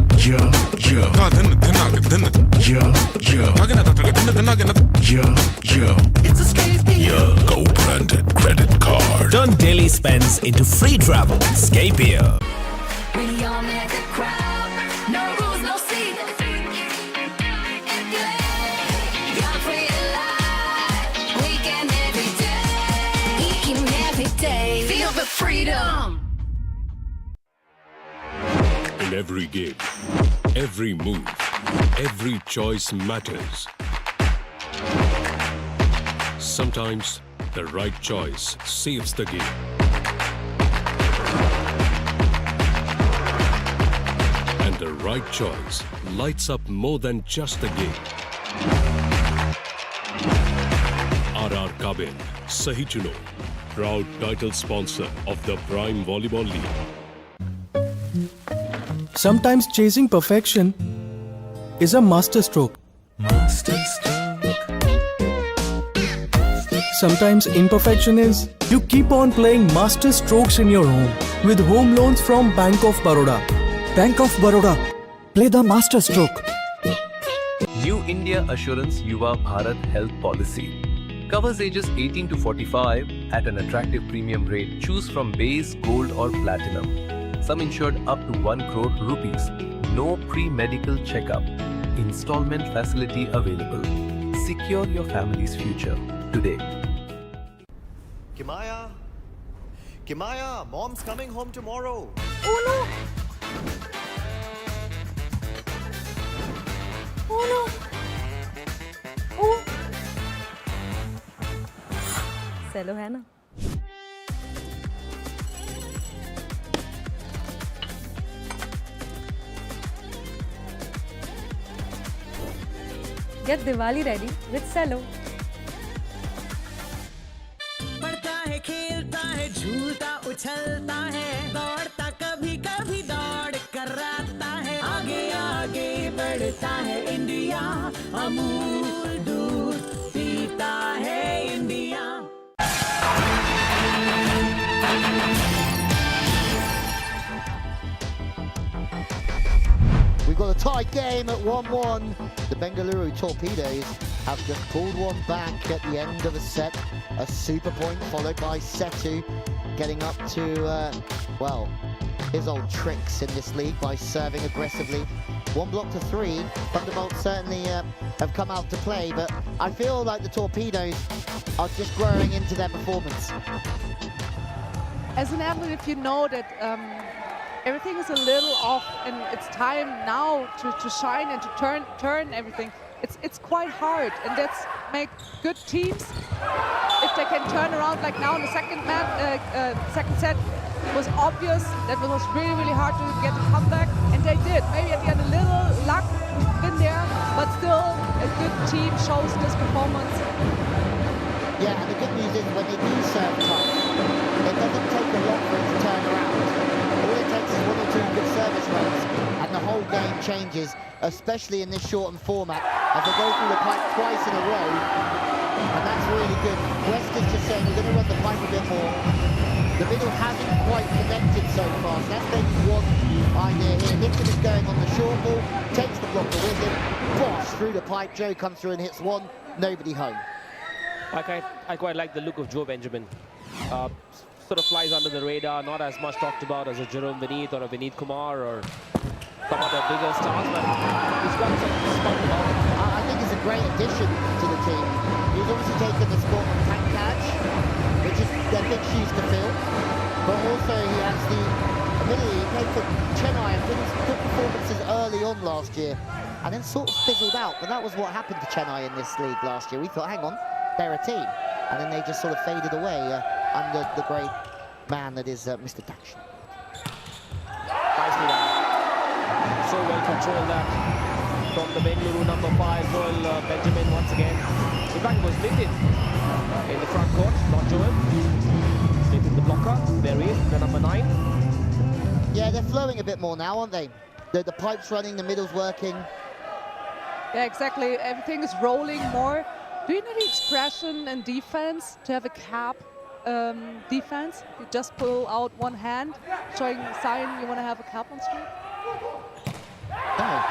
I: Your co-branded credit card.
V: Turn daily spends into free travel. Scapia.
G: We all make a crowd. No rules, no seats. Young, free, alive. Weekend every day. Eating every day. Feel the freedom.
E: In every game, every move, every choice matters. Sometimes the right choice saves the game. And the right choice lights up more than just the game. RR Kabin, Sahi Chuno, proud title sponsor of the Prime Volleyball League.
K: Sometimes chasing perfection is a masterstroke.
V: Masterstroke.
K: sometimes imperfection is you keep on playing master strokes in your home with home loans from Bank of Baroda.
J: Bank of Baroda. Play the master stroke.
F: New India Assurance Yuva Bharat Health Policy. Covers ages 18 to 45 at an attractive premium rate. Choose from base, gold or platinum. Sum insured up to 1 crore rupees. No pre-medical checkup. Installment facility available. Secure your family's future today.
R: Kimaya? Kimaya, mom's coming home tomorrow.
H: Oh no! Oh no! Oh! Cello है ना? Get Diwali ready with cello.
S: पढ़ता है, खेलता है, झूलता उछलता है, दौड़ता कभी कभी दौड़ कराता है, आगे आगे बढ़ता है इंडिया, अमूल दूध पीता है India.
B: We've got a tight game at 1-1. The Bengaluru Torpedoes have just pulled one back at the end of a set. A super point followed by Setu getting up to, well, his old tricks in this league by serving aggressively. 1 block to 3. Thunderbolts certainly have come out to play, but I feel like the Torpedoes are just growing into their performance.
C: As an athlete, if you know that everything is a little off and it's time now to shine and to turn everything, it's quite hard, and that's make good teams if they can turn around. Like now in the second set, it was obvious that it was really hard to get a comeback, and they did. Maybe at the end a little luck in there, but still a good team shows this performance.
B: Yeah, and the good news is when they do serve tough, it doesn't take a lot for it to turn around. All it takes is 1 or 2 good service runs, and the whole game changes, especially in this shortened format, as they go through the pipe twice in a row, and that's really good. West is just saying we're going to run the pipe a bit more. The middle hasn't quite connected so far, so that's maybe one idea here. Nixon is going on the short ball, takes the blocker with him, bosh, through the pipe, Joe comes through and hits one, nobody home.
A: I quite like the look of Joe Benjamin. Sort of flies under the radar, not as much talked about as a Jerome Vineet or a Vineet Kumar or some other bigger stars, but he's got some spunk about him.
B: I think he's a great addition to the team. He's obviously taken the spot on Pankaj, which is their big shoes to fill, but also he has the ability. He played for Chennai and did good performances early on last year, and then sort of fizzled out, but that was what happened to Chennai in this league last year. We thought, hang on, they're a team, and then they just sort of faded away under the great man that is Mr. Dakshin.
A: Nicely done. So well controlled that from the Bengaluru number 5, Joel Benjamin once again. In fact, it was Nitin in the front court, not Joel. Nitin the blocker, there he is, the number 9.
B: Yeah, they're flowing a bit more now, aren't they? The pipe's running, the middle's working.
C: Yeah, exactly. Everything is rolling more. Do you know the expression in defense to have a cap defense? You just pull out one hand, showing a sign you want to have a cap on street?
B: No,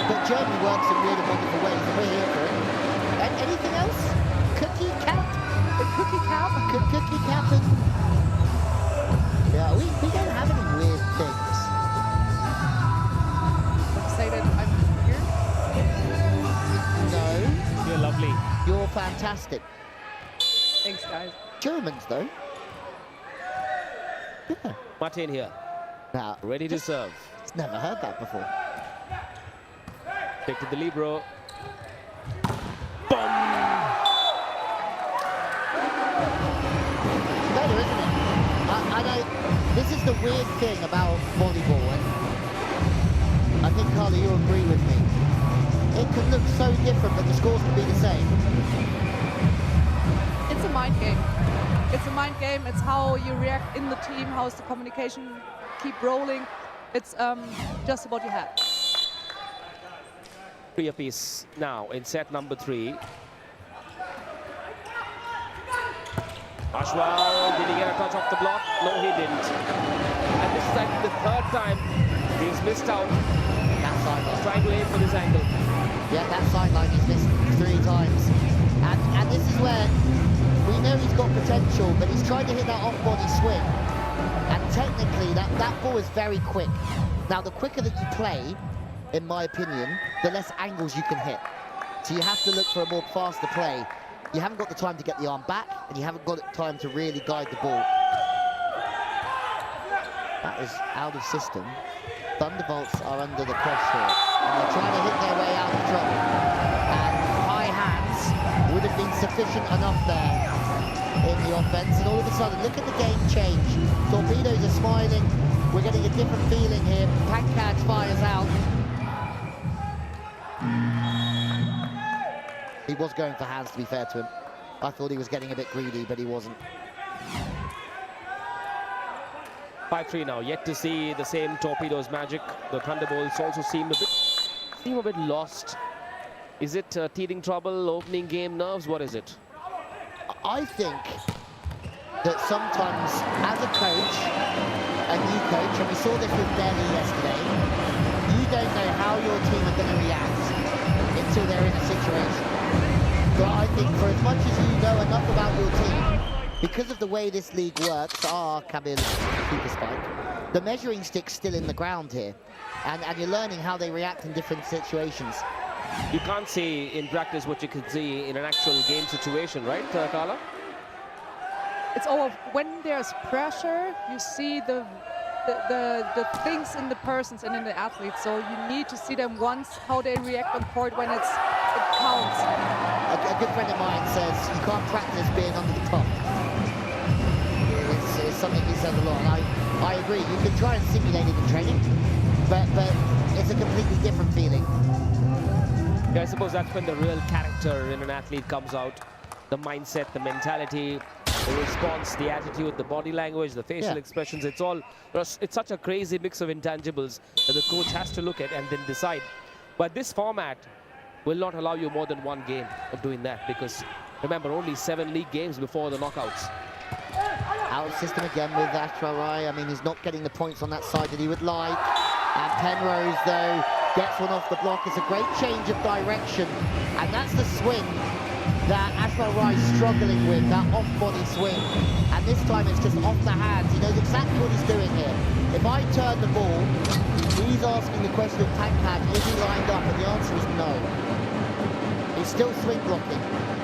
B: but Germany works in weird and wonderful ways, and we're here for it. And anything else? Cookie cap?
C: The cookie cap?
B: Cookie cap and... Yeah, we don't have any weird things.
C: Let's say that I'm here?
B: No.
A: You're lovely.
B: You're fantastic.
C: Thanks, guys.
B: Germans, though. Yeah.
A: Martin here.
B: Now,
A: ready to serve.
B: It's never heard that before.
A: Take to the libero.
B: Better, isn't it? I know this is the weird thing about volleyball, and I think, Carla, you'll agree with me. It can look so different, but the scores can be the same.
C: It's a mind game. It's a mind game. It's how you react in the team, how is the communication keep rolling. It's just about your head.
A: 3 apiece now in set number 3. Ashwal, did he get a touch off the block? No, he didn't. And this is like the third time he's missed out.
B: That sideline.
A: He's trying to aim for this angle.
B: Yeah, that sideline he's missed 3 times. And this is where we know he's got potential, but he's trying to hit that off-body swing. And technically, that ball is very quick. Now, the quicker that you play, in my opinion, the less angles you can hit. So you have to look for a more faster play. You haven't got the time to get the arm back, and you haven't got time to really guide the ball. That is out of system. Thunderbolts are under the pressure, and they're trying to hit their way out of trouble. And high hands would have been sufficient enough there in the offense, and all of a sudden, look at the game change. Torpedoes are smiling. We're getting a different feeling here. Pankaj fires out. He was going for hands, to be fair to him. I thought he was getting a bit greedy, but he wasn't.
A: 5-3 now. Yet to see the same Torpedoes magic. The Thunderbolts also seem a bit lost. Is it teething trouble, opening game nerves? What is it?
B: I think that sometimes, as a coach, a new coach, and we saw this with Delhi yesterday, you don't know how your team are going to react until they're in a situation. But I think for as much as you know enough about your team, because of the way this league works, Kabil super spike, the measuring stick's still in the ground here, and you're learning how they react in different situations.
A: You can't see in practice what you could see in an actual game situation, right, Carla?
C: It's all when there's pressure, you see the things in the persons and in the athletes. So you need to see them once, how they react on court when it counts.
B: A good friend of mine says you can't practice being under the top. It's something he says a lot, and I agree. You can try and simulate it in training, but it's a completely different feeling.
A: Yeah, I suppose that's when the real character in an athlete comes out. The mindset, the mentality, the response, the attitude, the body language, the facial expressions. It's such a crazy mix of intangibles that the coach has to look at and then decide. But this format will not allow you more than one game of doing that, because remember, only 7 league games before the knockouts.
B: Out of system again with Ashwal Rai. I mean, he's not getting the points on that side that he would like. And Penrose, though, gets one off the block. It's a great change of direction. And that's the swing that Ashwal Rai is struggling with, that off-body swing. And this time it's just off the hands. He knows exactly what he's doing here. If I turn the ball, he's asking the question of Pankaj, is he lined up? And the answer is no. He's still swing blocking.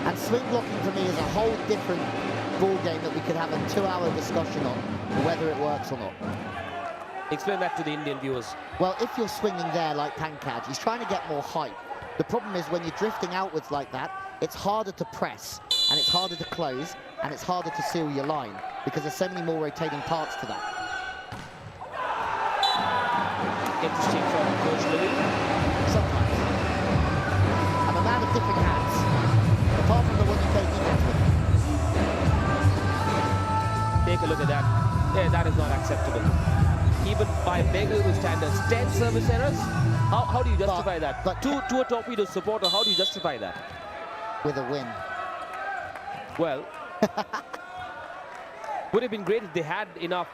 B: And swing blocking for me is a whole different ball game that we could have a 2-hour discussion on, whether it works or not.
A: Explain that to the Indian viewers.
B: Well, if you're swinging there like Pankaj, he's trying to get more height. The problem is when you're drifting outwards like that, it's harder to press, and it's harder to close, and it's harder to seal your line, because there's so many more rotating parts to that.
A: Interesting from Coach Lilly.
B: Sometimes. I'm a man of different hats, apart from the one you play defense with.
A: Take a look at that. Yeah, that is not acceptable. Even by Bengaluru standards, 10 service errors? How do you justify that? But to a Torpedoes supporter, how do you justify that?
B: With a win.
A: Well, would have been great if they had enough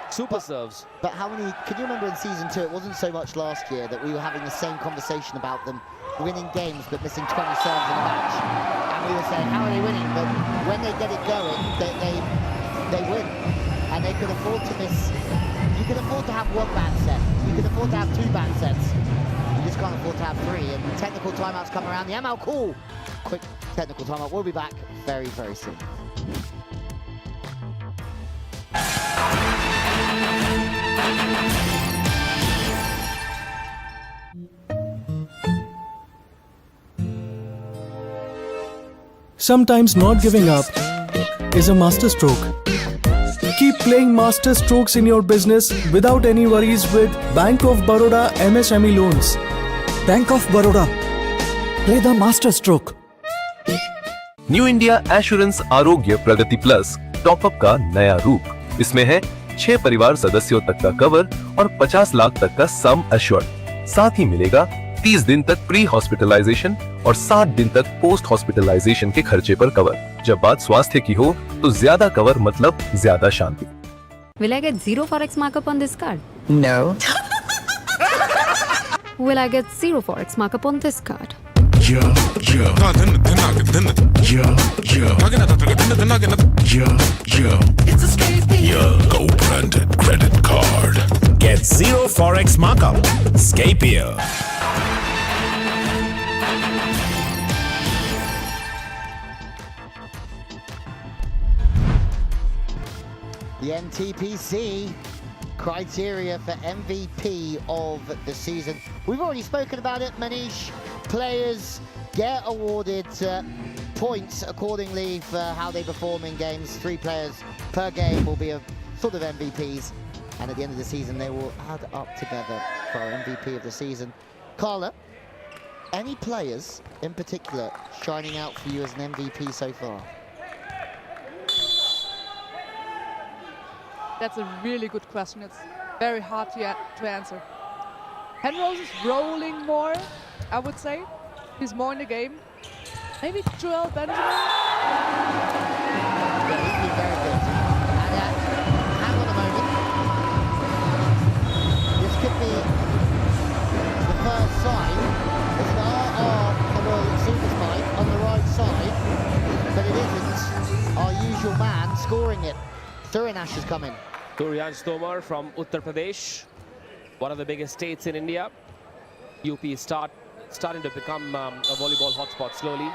A: super serves.
B: But how many, can you remember in season 2, it wasn't so much last year that we were having the same conversation about them winning games but missing 20 serves in a match. And we were saying, how are they winning? But when they get it going, they win. And they could afford to miss. You can afford to have 1 bad set. You can afford to have 2 bad sets. You just can't afford to have 3. And technical timeouts come around. The ML call. Quick technical timeout. We'll be back very, very soon.
K: Sometimes not giving up is a master stroke. Keep playing master strokes in your business without any worries with Bank of Baroda MSME loans.
N: Bank of Baroda. Play the master stroke.
F: New India assurance आरोग्य प्रगति plus top up का नया रूप। इसमें है 6 परिवार सदस्यों तक का कवर और 50 लाख तक का सम एश्योर्ड। साथ ही मिलेगा 30 दिन तक प्री हॉस्पिटलाइजेशन और 60 दिन तक पोस्ट हॉस्पिटलाइजेशन के खर्चे पर कवर। जब बात स्वास्थ्य की हो तो ज्यादा कवर मतलब ज्यादा शांति।
O: Will I get 0 forex markup on this card?
N: No.
O: Will I get 0 forex markup on this card?
I: It's a Scapier co-branded credit card. Get 0 forex markup. Scapier.
B: The NTPC criteria for MVP of the season. We've already spoken about it, Manish. Players get awarded points accordingly for how they perform in games. 3 players per game will be a sort of MVPs, and at the end of the season they will add up together for our MVP of the season. Carla, any players in particular shining out for you as an MVP so far?
C: That's a really good question. It's very hard to answer. Penrose is rolling more, I would say. He's more in the game. Maybe Joel Benjamin?
B: Yeah, he's been very good. And hang on a moment. This could be the first sign. It's an RR super spike on the right side, but it isn't our usual man scoring it. Surinash is coming.
A: Suryansh Tomar from Uttar Pradesh, one of the biggest states in India. UP starting to become a volleyball hotspot slowly.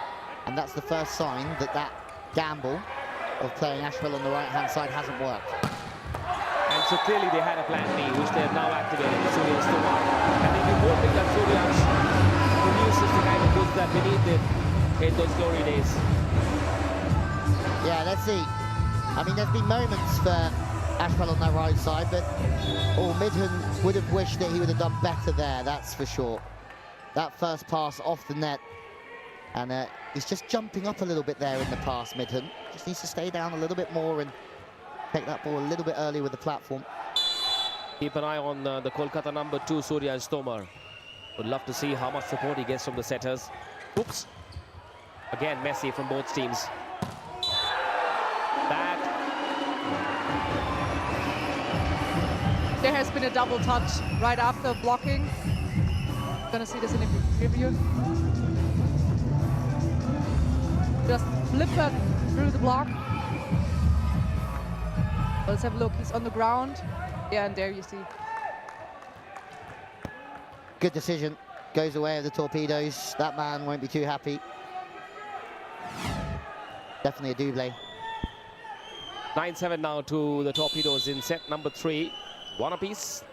B: And that's the first sign that that gamble of playing Ashwell on the right-hand side hasn't worked.
A: And so clearly they had a plan B, which they have now activated, Suryansh Tomar. And they've been hoping that Suryansh produces the kind of goods that we needed in those glory days.
B: Yeah, let's see. I mean, there's been moments for Ashwell on that right side, but Midhan would have wished that he would have done better there, that's for sure. That first pass off the net, and he's just jumping up a little bit there in the pass, Midhan. Just needs to stay down a little bit more and take that ball a little bit early with the platform.
A: Keep an eye on the Kolkata number 2, Suryansh Tomar. Would love to see how much support he gets from the setters. Oops. Again, Messi from both teams.
C: There has been a double touch right after blocking. Gonna see this in the preview. Just flip it through the block. Let's have a look. He's on the ground. Yeah, and there you see.
B: Good decision. Goes away of the Torpedoes. That man won't be too happy. Definitely a double.
A: 9-7 now to the Torpedoes in set number 3. 1 apiece.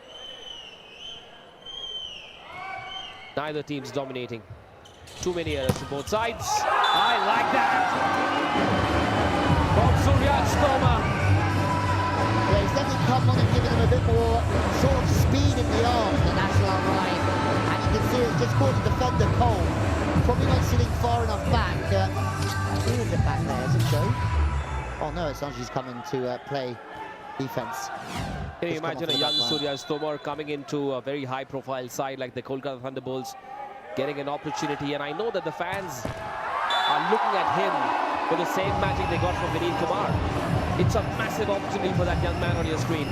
A: Neither team's dominating. Too many errors from both sides. I like that. From Suryansh Tomar.
B: Yeah, he's definitely come on and given him a bit more sort of speed in the arms than Ashwell Ryan. And you can see it's just caught the defender cold. Probably not sitting far enough back. Who is it back there? Is it Joe? Oh no, it's Anji's coming to play defense.
A: Can you imagine a young Suryansh Tomar coming into a very high-profile side like the Kolkata Thunderbolts, getting an opportunity? And I know that the fans are looking at him for the same magic they got from Vineet Kumar. It's a massive opportunity for that young man on your screen.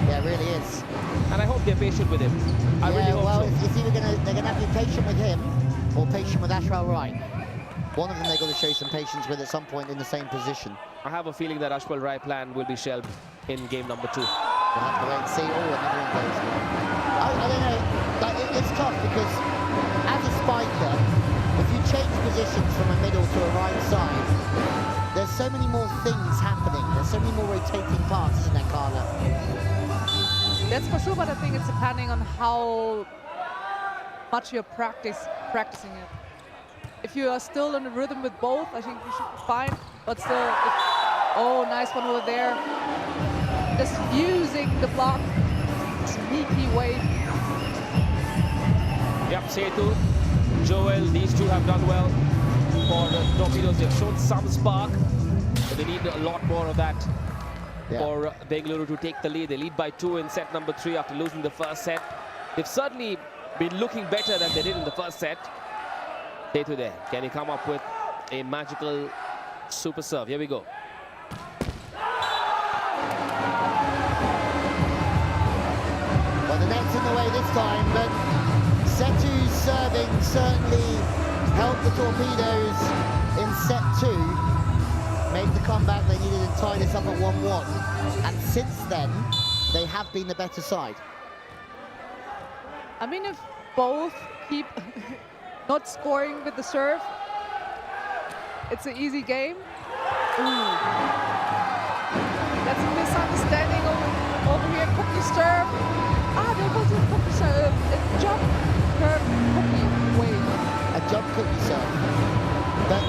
B: Yeah, it really is.
A: And I hope they're patient with him. I really hope so.
B: It's either they're going to have to be patient with him or patient with Ashwell Rai. One of them they've got to show some patience with at some point in the same position.
A: I have a feeling that Ashwell Rai plan will be shelved in game number 2.
B: We'll have to wait and see. Another one goes. I don't know. Like, it's tough because as a spiker, if you change positions from a middle to a right side, there's so many more things happening. There's so many more rotating parts, isn't there, Carla?
C: That's for sure, but I think it's depending on how much you're practicing it. If you are still in the rhythm with both, I think you should be fine. But still, oh, nice one over there. Just using the block, sneaky way.
A: Yep, Setu, Joel, these two have done well for the Torpedoes. They've shown some spark, but they need a lot more of that for Bengaluru to take the lead. They lead by 2 in set number 3 after losing the first set. They've certainly been looking better than they did in the first set. Setu there. Can he come up with a magical super serve? Here we go.
B: Well, the net's in the way this time, but Setu's serving certainly helped the Torpedoes in set 2. Made the comeback they needed to tie this up at 1-1. And since then, they have been the better side.
C: I mean, if both keep not scoring with the serve, it's an easy game. Ooh. That's a misunderstanding over here. Cookie serve. Ah, there was a cookie serve. A jump curve cookie wave.
B: A jump cookie serve. But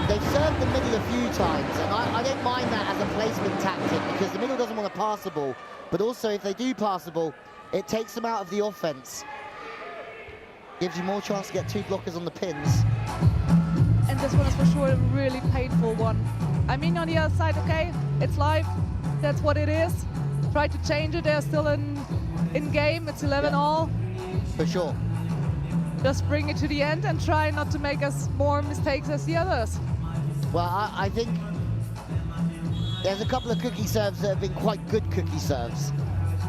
B: they've served the middle a few times, and I don't mind that as a placement tactic because the middle doesn't want to pass the ball. But also, if they do pass the ball, it takes them out of the offense. Gives you more chance to get 2 blockers on the pins.
C: And this one is for sure a really painful one. I mean, on the other side, okay, it's live. That's what it is. Try to change it. They're still in game. It's 11-all.
B: For sure.
C: Just bring it to the end and try not to make as more mistakes as the others.
B: Well, I think there's a couple of cookie serves that have been quite good cookie serves.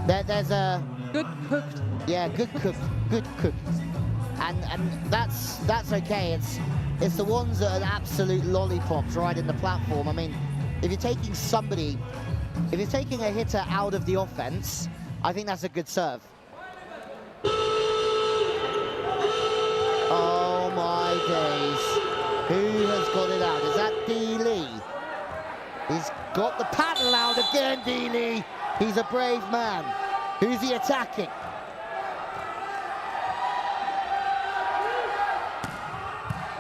B: There's a...
C: Good cooked.
B: Yeah, good cooked. Good cooked. And that's okay. It's the ones that are absolute lollipops right in the platform. I mean, if you're taking a hitter out of the offense, I think that's a good serve. Oh my days. Who has got it out? Is that D. Lee? He's got the paddle out again, D. Lee. He's a brave man. Who's he attacking?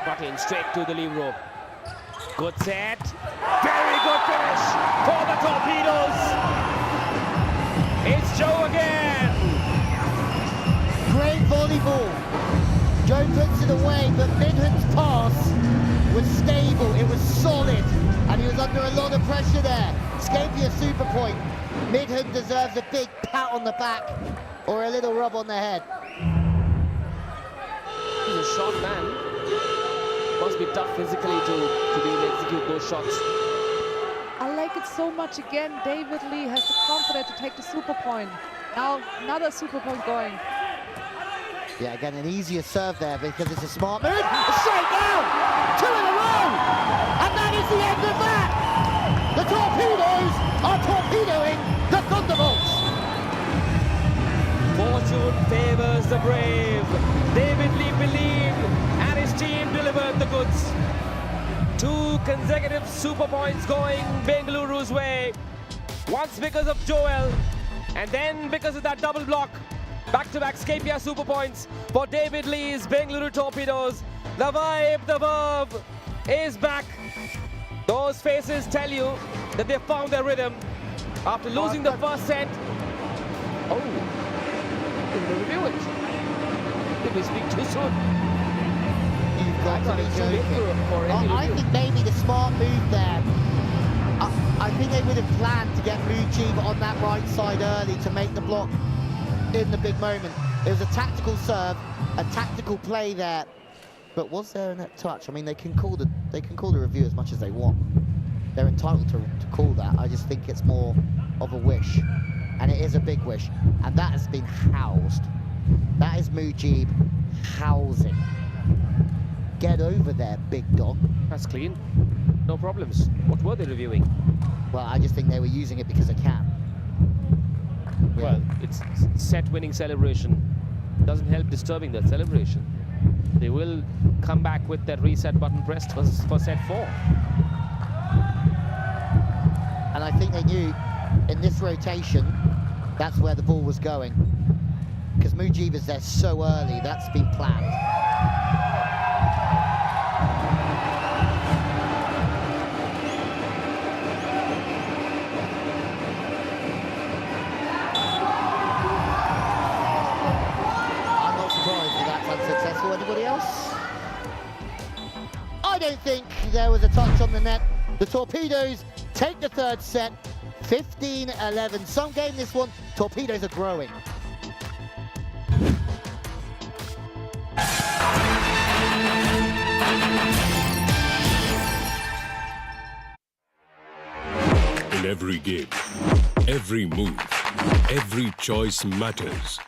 A: Got in straight to the lead rope. Good set. Very good finish for the Torpedoes. It's Joe again.
B: Great volleyball. Joe puts it away, but Midland's pass was stable. It was solid, and he was under a lot of pressure there. Scapia super point. Midland deserves a big pat on the back or a little rub on the head.
A: He's a short man. Must be tough physically to be able to execute those shots.
C: I like it so much again. David Lee has the confidence to take the super point. Now another super point going.
B: Yeah, again, an easier serve there because it's a smart move. Straight down! 2 in a row! And that is the end of that! The Torpedoes are torpedoing the Thunderbolts!
A: Fortune favors the brave. David Lee believed and his team delivered the goods. 2 consecutive super points going Bengaluru's way. Once because of Joel, and then because of that double block. Back-to-back Scapia super points for David Lee's Bengaluru Torpedoes. The vibe, the verve is back. Those faces tell you that they found their rhythm after losing the first set. Oh, did we review it? Did we speak too soon?
B: You've got to be joking. I think maybe the smart move there, I think they would have planned to get Mujib on that right side early to make the block in the big moment. It was a tactical serve, a tactical play there. But was there a net touch? I mean, they can call the review as much as they want. They're entitled to call that. I just think it's more of a wish, and it is a big wish, and that has been housed. That is Mujib housing. Get over there, big dog.
A: That's clean. No problems. What were they reviewing?
B: Well, I just think they were using it because they can.
A: Well, it's set-winning celebration. Doesn't help disturbing that celebration. They will come back with that reset button pressed for set 4.
B: And I think they knew in this rotation, that's where the ball was going. Because Mujib is there so early, that's been planned. Anybody else? I don't think there was a touch on the net. The Torpedoes take the third set, 15-11. Some game this one, Torpedoes are growing.
E: In every game, every move, every choice matters.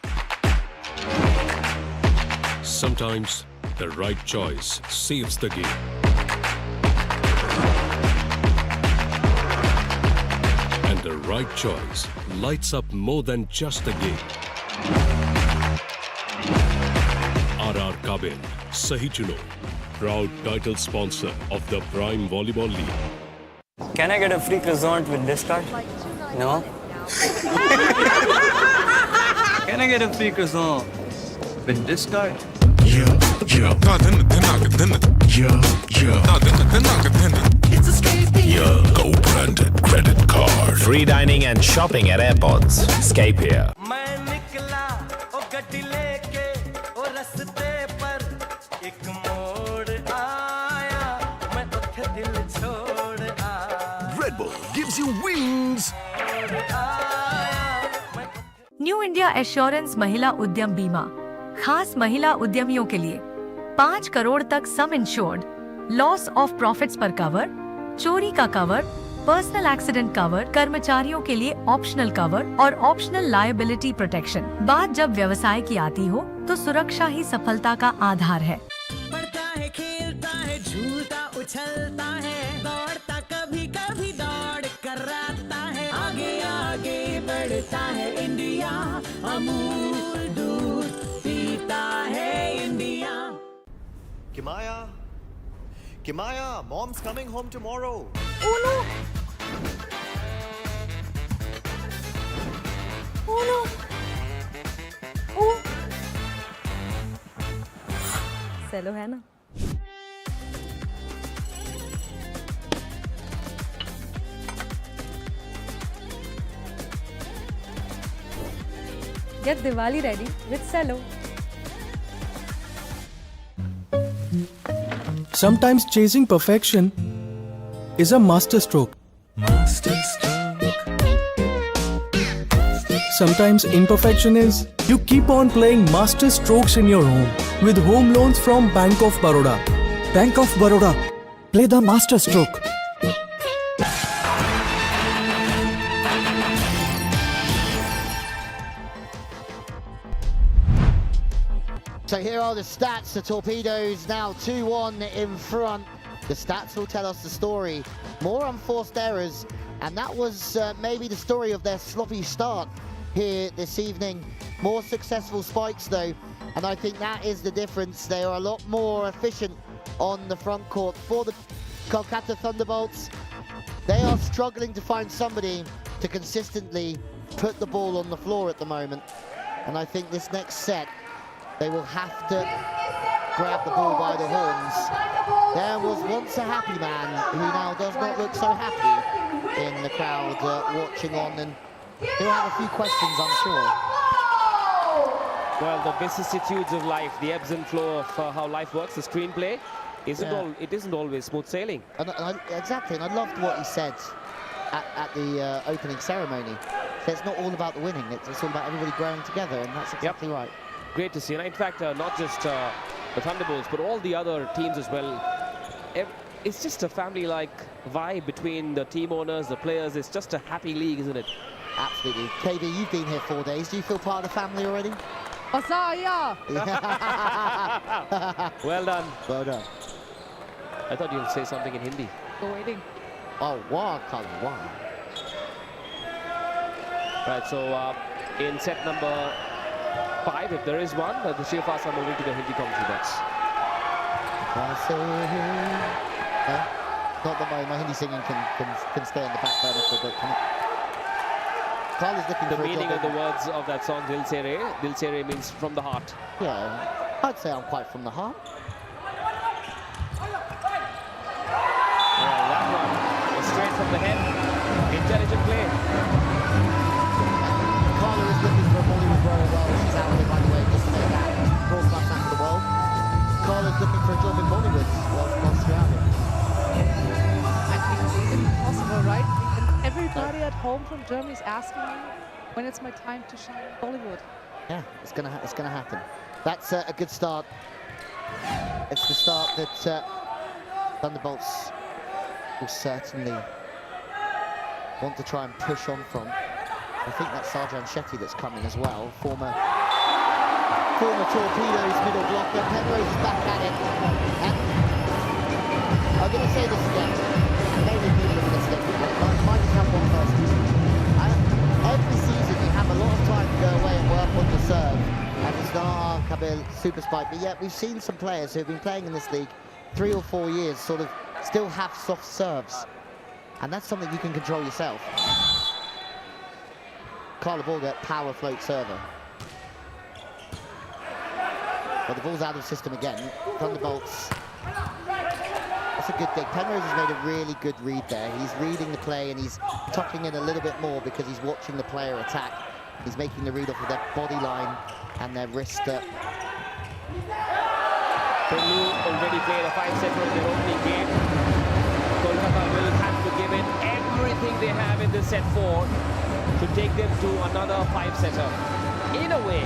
E: Sometimes the right choice saves the game. And the right choice lights up more than just the game. RR Kabel, Sahi Chuno, proud title sponsor of the Prime Volleyball League.
P: Can I get a free croissant with discard? No? Can I get a free croissant with discard?
V: It's a Scapia co-branded credit card. Free dining and shopping at airports. Scapia.
I: Red Bull gives you wings.
U: New India assurance महिला उद्यम बीमा खास महिला उद्यमियों के लिए 5 करोड़ तक सम insured, loss of profits पर कवर, चोरी का कवर, पर्सनल एक्सीडेंट कवर, कर्मचारियों के लिए ऑप्शनल कवर और ऑप्शनल लायबिलिटी प्रोटेक्शन। बात जब व्यवसाय की आती हो तो सुरक्षा ही सफलता का आधार है।
S: पढ़ता है, खेलता है, झूलता उछलता है, दौड़ता कभी कभी दौड़ कराता है, आगे आगे बढ़ता है इंडिया, अमूल दूध पीता है India.
R: Kimaya, mom's coming home tomorrow.
H: Oh no! Oh no! Oh! सेलो है ना? Get Diwali ready with Cello.
K: Sometimes chasing perfection is a masterstroke. Sometimes imperfection is you keep on playing master strokes in your home with home loans from Bank of Baroda.
N: Bank of Baroda. Play the master stroke.
B: So here are the stats. The Torpedoes now 2-1 in front. The stats will tell us the story. More unforced errors, and that was maybe the story of their sloppy start here this evening. More successful spikes though, and I think that is the difference. They are a lot more efficient on the front court. For the Kolkata Thunderbolts, they are struggling to find somebody to consistently put the ball on the floor at the moment. And I think this next set, they will have to grab the ball by the horns. There was once a happy man who now does not look so happy in the crowd watching on, and he'll have a few questions, I'm sure.
A: Well, the vicissitudes of life, the ebbs and flow of how life works, the screenplay, it isn't always smooth sailing.
B: Exactly, and I loved what he said at the opening ceremony. So it's not all about the winning, it's all about everybody growing together, and that's exactly right.
A: Great to see, and in fact, not just the Thunderbolts, but all the other teams as well. It's just a family-like vibe between the team owners, the players. It's just a happy league, isn't it?
B: Absolutely. KB, you've been here 4 days. Do you feel part of the family already?
A: Well done.
B: Well done.
A: I thought you'd say something in Hindi.
C: Waiting.
B: Oh, wow, wow.
A: Right, so in set number 5, if there is one, the Shilfas are moving to the Hindi commentary box.
B: Not that my Hindi singing can stay on the back burner for a bit. Carl is looking
A: the
B: for
A: meaning of the words of that song, Dil Se Re. Dil Se Re means from the heart.
B: Yeah, I'd say I'm quite from the heart.
A: Well, that one was straight from the head. Intelligent play.
B: Carla is looking for a Bollywood role while she's out here, by the way, just to make that broadcast out to the world. Carla's looking for a job in Bollywood while she's out here.
C: I think it's impossible, right? And everybody at home from Germany is asking me when it's my time to shine in Bollywood.
B: Yeah, it's gonna happen. That's a good start. It's the start that Thunderbolts will certainly want to try and push on from. I think that's Sarjan Shetty that's coming as well, former Torpedoes middle blocker. Penrose is back at it. And I'm going to say this again, and maybe people are going to stick with it, but I might just have one person. Every season you have a lot of time to go away and work on the serve, and it's not Kabil super spike, but yet we've seen some players who've been playing in this league 3 or 4 years sort of still have soft serves, and that's something you can control yourself. Carla Borger, power float server. But the ball's out of the system again. Thunderbolts. That's a good thing. Penrose has made a really good read there. He's reading the play and he's tucking in a little bit more because he's watching the player attack. He's making the read off of their body line and their wrist.
A: Bengaluru already played a 5-setter in their opening game. Kolkata will have to give it everything they have in this set 4 to take them to another 5-setter. In a way,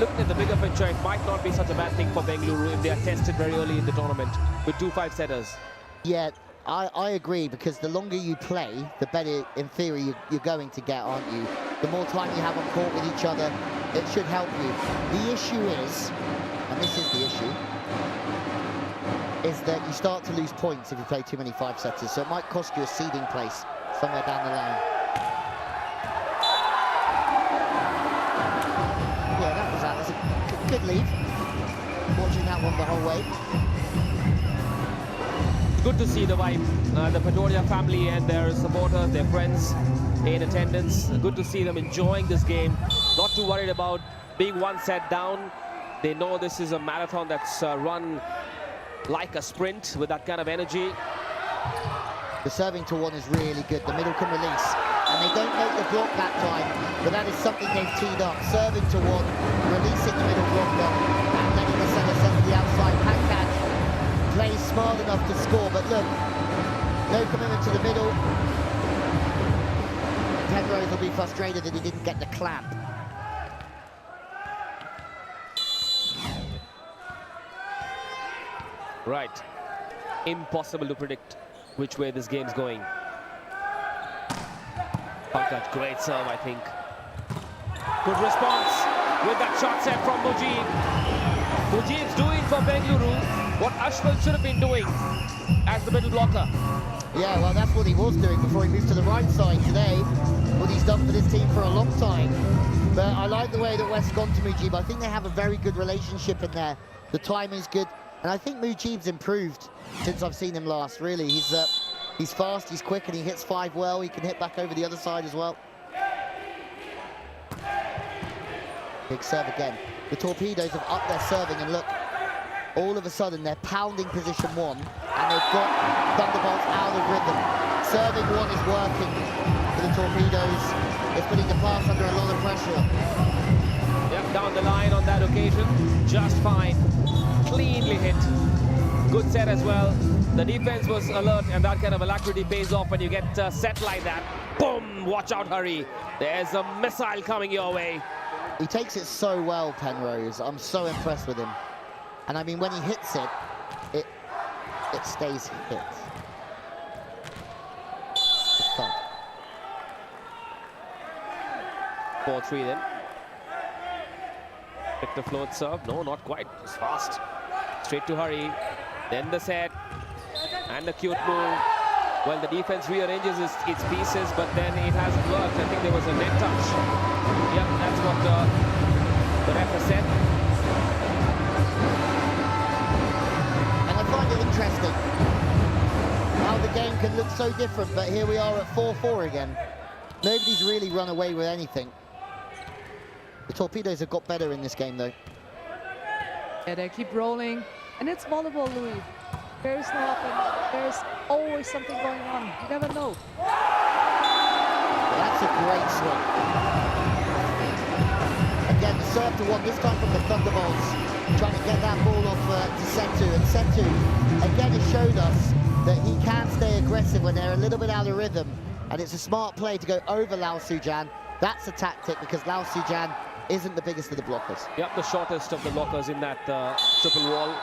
A: looking at the bigger picture, it might not be such a bad thing for Bengaluru if they are tested very early in the tournament with 2 5-setters.
B: Yeah, I agree, because the longer you play, the better, in theory, you're going to get, aren't you? The more time you have on court with each other, it should help you. The issue is, and this is the issue, is that you start to lose points if you play too many 5-setters, so it might cost you a seeding place somewhere down the line. Yeah, that was a good lead. Watching that one the whole way.
A: Good to see the vibe, the Pretoria family and their supporters, their friends in attendance. Good to see them enjoying this game, not too worried about being 1 set down. They know this is a marathon that's run like a sprint with that kind of energy.
B: The serving to 1 is really good. The middle can release, and they don't make the block that time, but that is something they've teed up. Serving to 1, releasing the middle blocker, and letting the center set to the outside. Pankaj plays smart enough to score, but look, no commitment to the middle. Penrose will be frustrated that he didn't get the clamp.
A: Right. Impossible to predict which way this game's going. Pankaj, great serve, I think. Good response with that shot set from Mujib. Mujib's doing for Bengaluru what Ashwin should have been doing as the middle blocker.
B: Yeah, well, that's what he was doing before he moved to the right side today. What he's done for this team for a long time. But I like the way that West's gone to Mujib. I think they have a very good relationship in there. The timing's good. And I think Mujib's improved since I've seen him last, really. He's fast, he's quick, and he hits 5 well. He can hit back over the other side as well. Big serve again. The Torpedoes have upped their serving, and look, all of a sudden they're pounding position 1, and they've got Thunderbolts out of rhythm. Serving 1 is working for the Torpedoes. It's putting the pass under a lot of pressure.
A: Yep, down the line on that occasion, just fine. Cleanly hit. Good set as well. The defense was alert, and that kind of alacrity pays off when you get set like that. Boom! Watch out, hurry. There's a missile coming your way.
B: He takes it so well, Penrose. I'm so impressed with him. And I mean, when he hits it, it stays hit. It's fun.
A: 4-3 then. Victor float serve. No, not quite. It's fast. Straight to hurry. Then the set. And the cute move. Well, the defense rearranges its pieces, but then it hasn't worked. I think there was a net touch. Yep, that's what the ref has said.
B: And I find it interesting how the game can look so different, but here we are at 4-4 again. Nobody's really run away with anything. The Torpedoes have got better in this game, though.
C: Yeah, they keep rolling. And it's volleyball, Louis. There's no up and there's always something going on. You never know.
B: That's a great swing. Again, the serve to 1, this time from the Thunderbolts. Trying to get that ball off to Setu. And Setu, again, has showed us that he can stay aggressive when they're a little bit out of rhythm. And it's a smart play to go over Lau Sujan. That's a tactic because Lau Sujan isn't the biggest of the blockers.
A: Yep, the shortest of the blockers in that triple wall.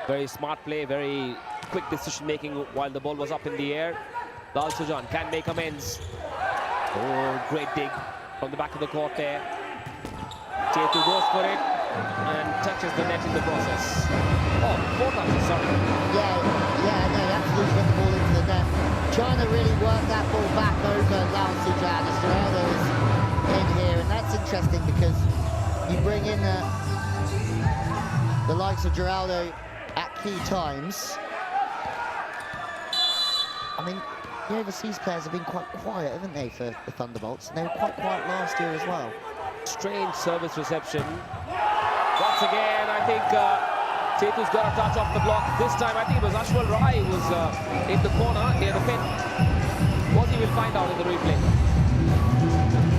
A: Very smart play, very quick decision making while the ball was up in the air. Lal Sujan can make amends. Oh, great dig from the back of the court there. Chetu goes for it and touches the net in the process. Oh, 4 touches, sorry.
B: Yeah, no, absolutely got the ball into the net. Trying to really work that ball back over Lal Sujan as Geraldo is in here, and that's interesting because you bring in the likes of Geraldo at key times. I mean, the overseas players have been quite quiet, haven't they, for the Thunderbolts? And they were quite quiet last year as well.
A: Strange service reception. Once again, I think Chetu's got a touch off the block. This time, I think it was Ashwal Rai who was in the corner near the pin. What he will find out in the replay.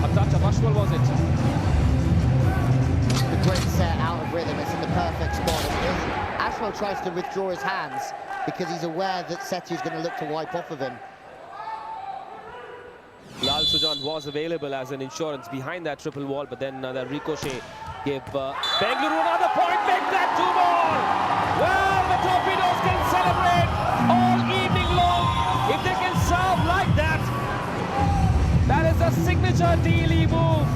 A: A touch of Ashwal, was it?
B: The great set out of rhythm. It's in the perfect spot. Ashwal tries to withdraw his hands because he's aware that Setu is going to look to wipe off of him.
A: Lal Sujan was available as an insurance behind that triple wall, but then the ricochet gave Bengaluru another point, make that 2-ball! Well, the Torpedoes can celebrate all evening long if they can serve like that. That is a signature Deely move.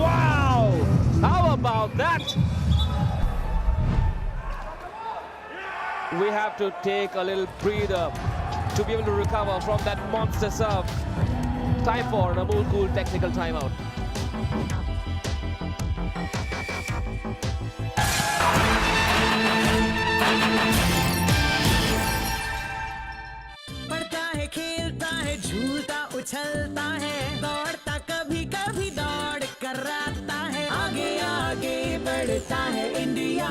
A: Wow! How about that? We have to take a little breather to be able to recover from that monster serve. Time for an Amul Cool technical timeout.
S: पढ़ता है खेलता है झूलता उछलता है दौड़ता कभी कभी दौड़ कराता है आगे आगे बढ़ता है इंडिया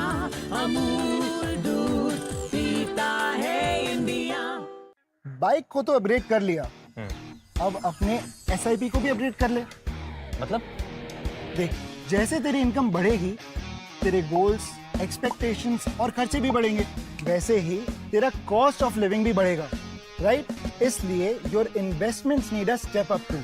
S: अमूल दूध पीता है इंडिया।
K: बाइक को तो अपग्रेड कर लिया, अब अपने SIP को भी अपग्रेड कर ले।
D: मतलब
K: देख, जैसे तेरी इनकम बढ़ेगी, तेरे गोल्स, एक्सपेक्टेशंस और खर्चे भी बढ़ेंगे, वैसे ही तेरा कॉस्ट ऑफ लिविंग भी बढ़ेगा, राइट? इसलिए your investments need a step up too.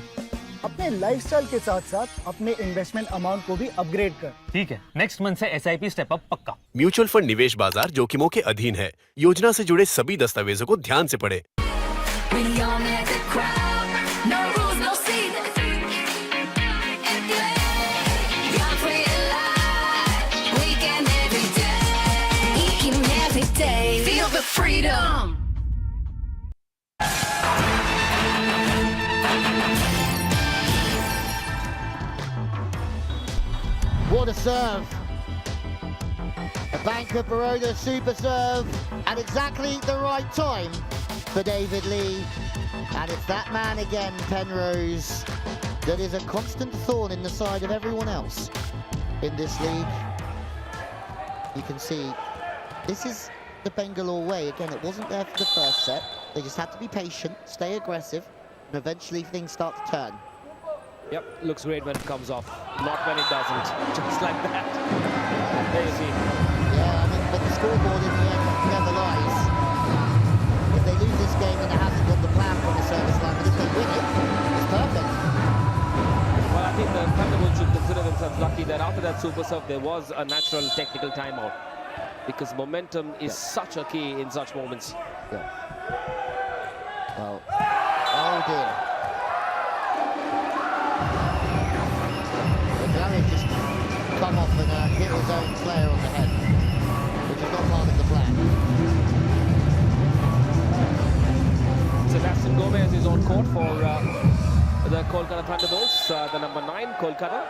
K: अपने लाइफस्टाइल के साथ साथ अपने इन्वेस्टमेंट अमाउंट को भी अपग्रेड कर।
D: ठीक है, नेक्स्ट मंथ से SIP स्टेप अप पक्का।
M: म्यूचुअल फंड निवेश बाजार जोखिमों के अधीन है। योजना से जुड़े सभी दस्तावेजों को ध्यान से पढ़ें।
G: We all make the crowd. No rules, no seasons. Young, free, alive. Weekend every day. Eating every day. Feel the freedom.
B: What a serve. A Banker Baroda super serve at exactly the right time for David Lee. And it's that man again, Penrose, that is a constant thorn in the side of everyone else in this league. You can see, this is the Bengaluru way. Again, it wasn't there for the first set. They just have to be patient, stay aggressive, and eventually things start to turn.
A: Yep, looks great when it comes off, not when it doesn't. Just like that. There you see.
B: Yeah, I mean, but the scoreboard in the end never lies. If they lose this game and it hasn't got the plan from the service line, but if they win it, it's perfect.
A: Well, I think the Thunderbolts should consider themselves lucky that after that super serve, there was a natural technical timeout. Because momentum is such a key in such moments.
B: Yeah. Well, oh dear. But just come off and hit his own player on the head, which is not part of the plan.
A: Sebastian Gomez is on court for the Kolkata Thunderbolts, the number 9, Kolkata.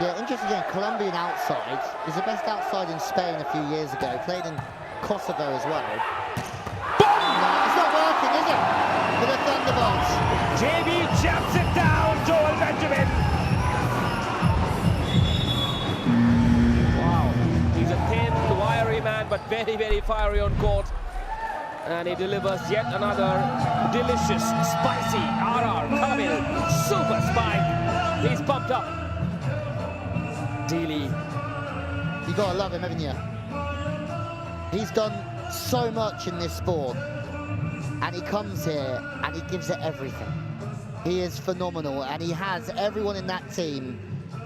B: Yeah, interesting again, Colombian outside. He's the best outside in Spain a few years ago. Played in Kosovo as well. No, it's not working, is it? For the Thunderbolts.
A: JB jabs it down, Joel Benjamin. Wow, he's a thin, wiry man, but very, very fiery on court. And he delivers yet another delicious, spicy RR Kamil super spike. He's pumped up. Deely.
B: You gotta love him, haven't you? He's done so much in this sport, and he comes here and he gives it everything. He is phenomenal, and he has everyone in that team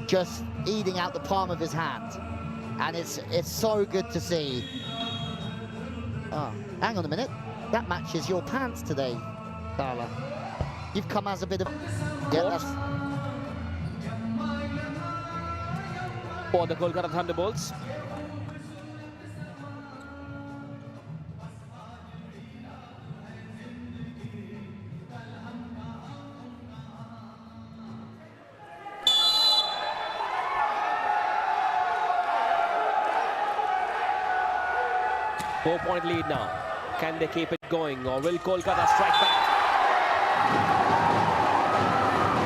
B: just eating out the palm of his hand. And it's so good to see Oh, hang on a minute. That matches your pants today, Carla. You've come as a bit of... Yeah, that's...
A: For the Kolkata Thunderbolts. Four-point lead now. Can they keep it going, or will Kolkata strike back?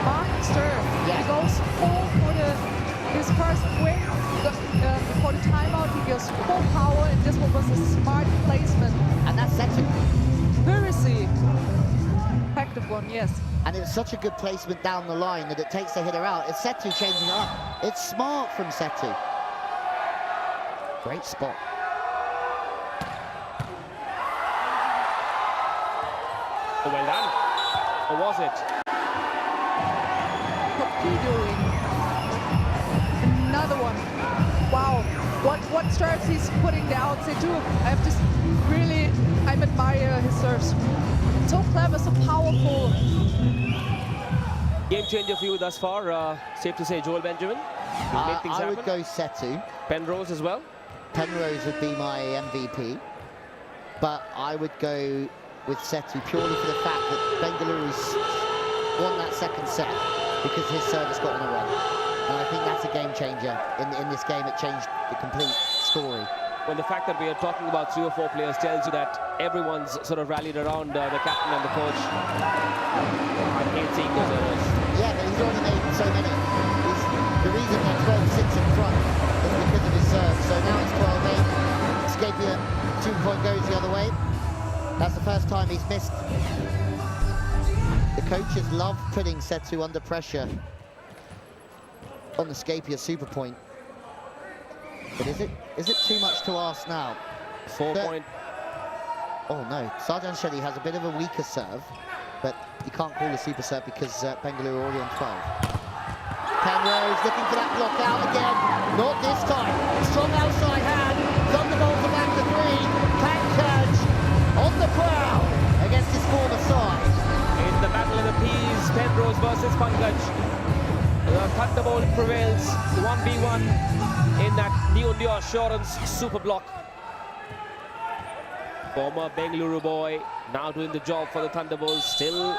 C: Monster. He goes full for his first win. Before the timeout, he goes full power, and this one was a smart placement.
B: And that's Setu.
C: Very effective one, yes.
B: And it was such a good placement down the line that it takes the hitter out. It's Setu changing it up. It's smart from Setu. Great spot.
A: Oh, well done. Or was it?
C: Torpedoing. Another one. Wow. What serves he's putting down, Setu. I have to really, I admire his serves. So clever, so powerful.
A: Game changer for you thus far. Safe to say, Joel Benjamin.
B: I would go Setu.
A: Penrose as well.
B: Penrose would be my MVP. But I would go with Setu purely for the fact that Bengaluru's won that second set because his service got on a run. And I think that's a game changer. In this game, it changed the complete story.
A: Well, the fact that we are talking about 3 or 4 players tells you that everyone's sort of rallied around the captain and the coach. I hate seeing those errors.
B: Yeah, but he's already made so many. The reason they're 12-6 in front is because of his serve. So now it's 12-8. Scapia 2-point goes the other way. That's the first time he's missed. The coaches love putting Setu under pressure on the Scapia super point. But is it too much to ask now?
A: 4-point.
B: Oh no, Sarjan Shetty has a bit of a weaker serve, but you can't call a super serve because Bengaluru are already on 12. Penrose looking for that block out again. Not this time. Strong outside hand. Thunderbolts are back to 3. Pankaj on the prowl against his former side.
A: In the battle of the P's, Penrose versus Pankaj. The Thunderbolt prevails 1v1 in that New India Assurance super block. Former Bengaluru boy now doing the job for the Thunderbolts. Still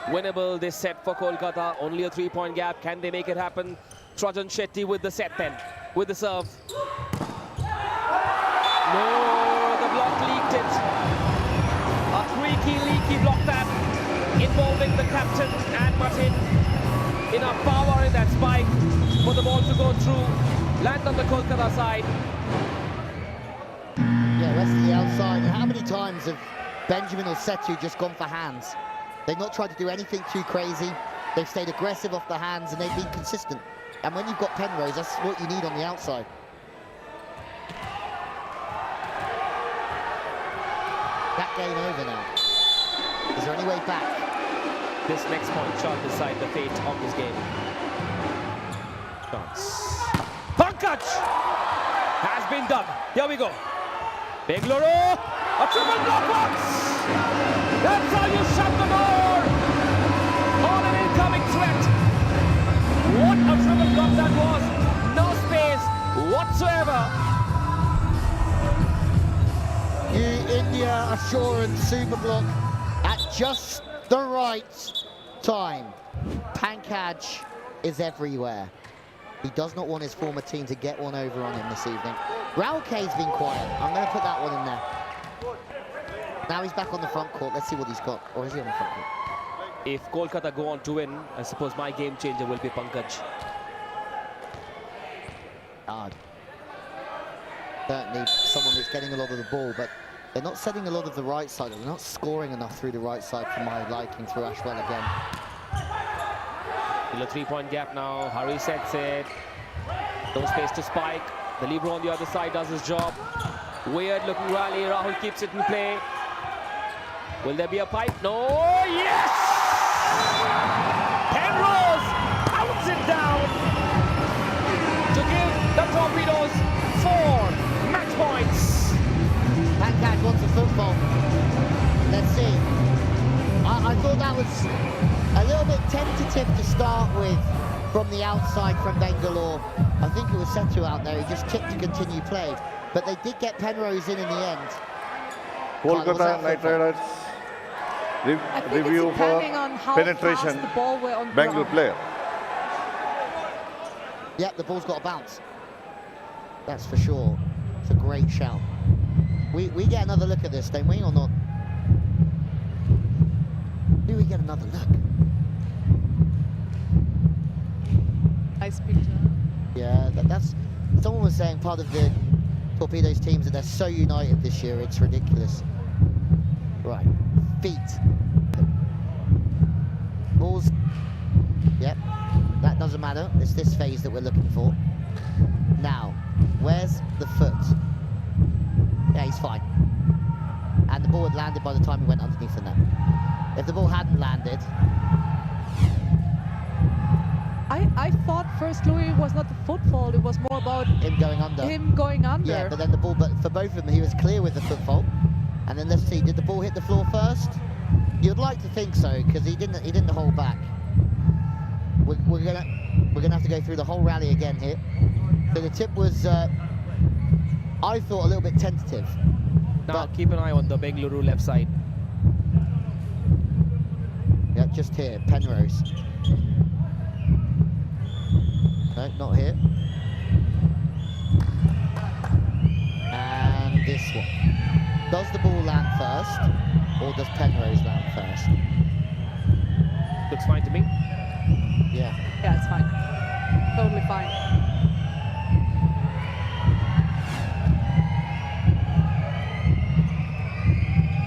A: winnable this set for Kolkata. Only a 3-point gap. Can they make it happen? Trajan Shetty with the set then, with the serve. No, the block leaked it. A creaky, leaky block that, involving the captain and Martin. Enough power in that spike for the ball to go through, land on the Kolkata side.
B: Yeah, rest of the outside. And how many times have Benjamin or Setu just gone for hands? They've not tried to do anything too crazy. They've stayed aggressive off the hands and they've been consistent. And when you've got Penrose, that's what you need on the outside. That game over now. Is there any way back?
A: This next point shall decide the fate of this game. Chance. Pankaj has been done. Here we go. Bengaluru, a triple block once. That's how you shut the door on an incoming threat. What a triple block that was. No space whatsoever.
B: New India Assurance super block at just the right time. Pankaj is everywhere. He does not want his former team to get one over on him this evening. Raul K's been quiet. I'm going to put that one in there. Now he's back on the front court. Let's see what he's got. Or is he on the front court?
A: If Kolkata go on to win, I suppose my game changer will be Pankaj.
B: Hard. Certainly someone that's getting a lot of the ball, but they're not setting a lot of the right side. They're not scoring enough through the right side for my liking through Ashwell again.
A: Still a 3-point gap now. Hari sets it. No space to spike. The libero on the other side does his job. Weird looking rally. Rahul keeps it in play. Will there be a pipe? No. Yes! Penrose pounds it down to give the Torpedoes 4 match points.
B: Pankaj wants a that was a little bit tentative to start with from the outside from Bengaluru. I think it was Setu out there, he just tipped to continue play. But they did get Penrose in the end.
L: Kolkata Knight Riders review for penetration, Bengaluru player.
B: Yep, the ball's got a bounce. That's for sure. It's a great shout. We get another look at this, don't we, or not? Do we get another look?
C: Nice picture.
B: Yeah, that's... Someone was saying part of the Torpedoes teams that they're so united this year, it's ridiculous. Right, feet. Balls. Yep, that doesn't matter. It's this phase that we're looking for. Now, where's the foot? Yeah, he's fine. And the ball had landed by the time he went underneath the net. If the ball hadn't landed...
C: I thought first Louis was not the foot fault, it was more about
B: him going under. Yeah, but then the ball, but for both of them, he was clear with the foot fault. And then let's see, did the ball hit the floor first? You'd like to think so, because he didn't hold back. We're gonna have to go through the whole rally again here. So the tip was, I thought, a little bit tentative.
A: Now keep an eye on the Bengaluru left side.
B: Yeah, just here, Penrose. No, not here. And this one. Does the ball land first, or does Penrose land first?
A: Looks fine to me.
B: Yeah.
C: Yeah, it's fine. Totally fine.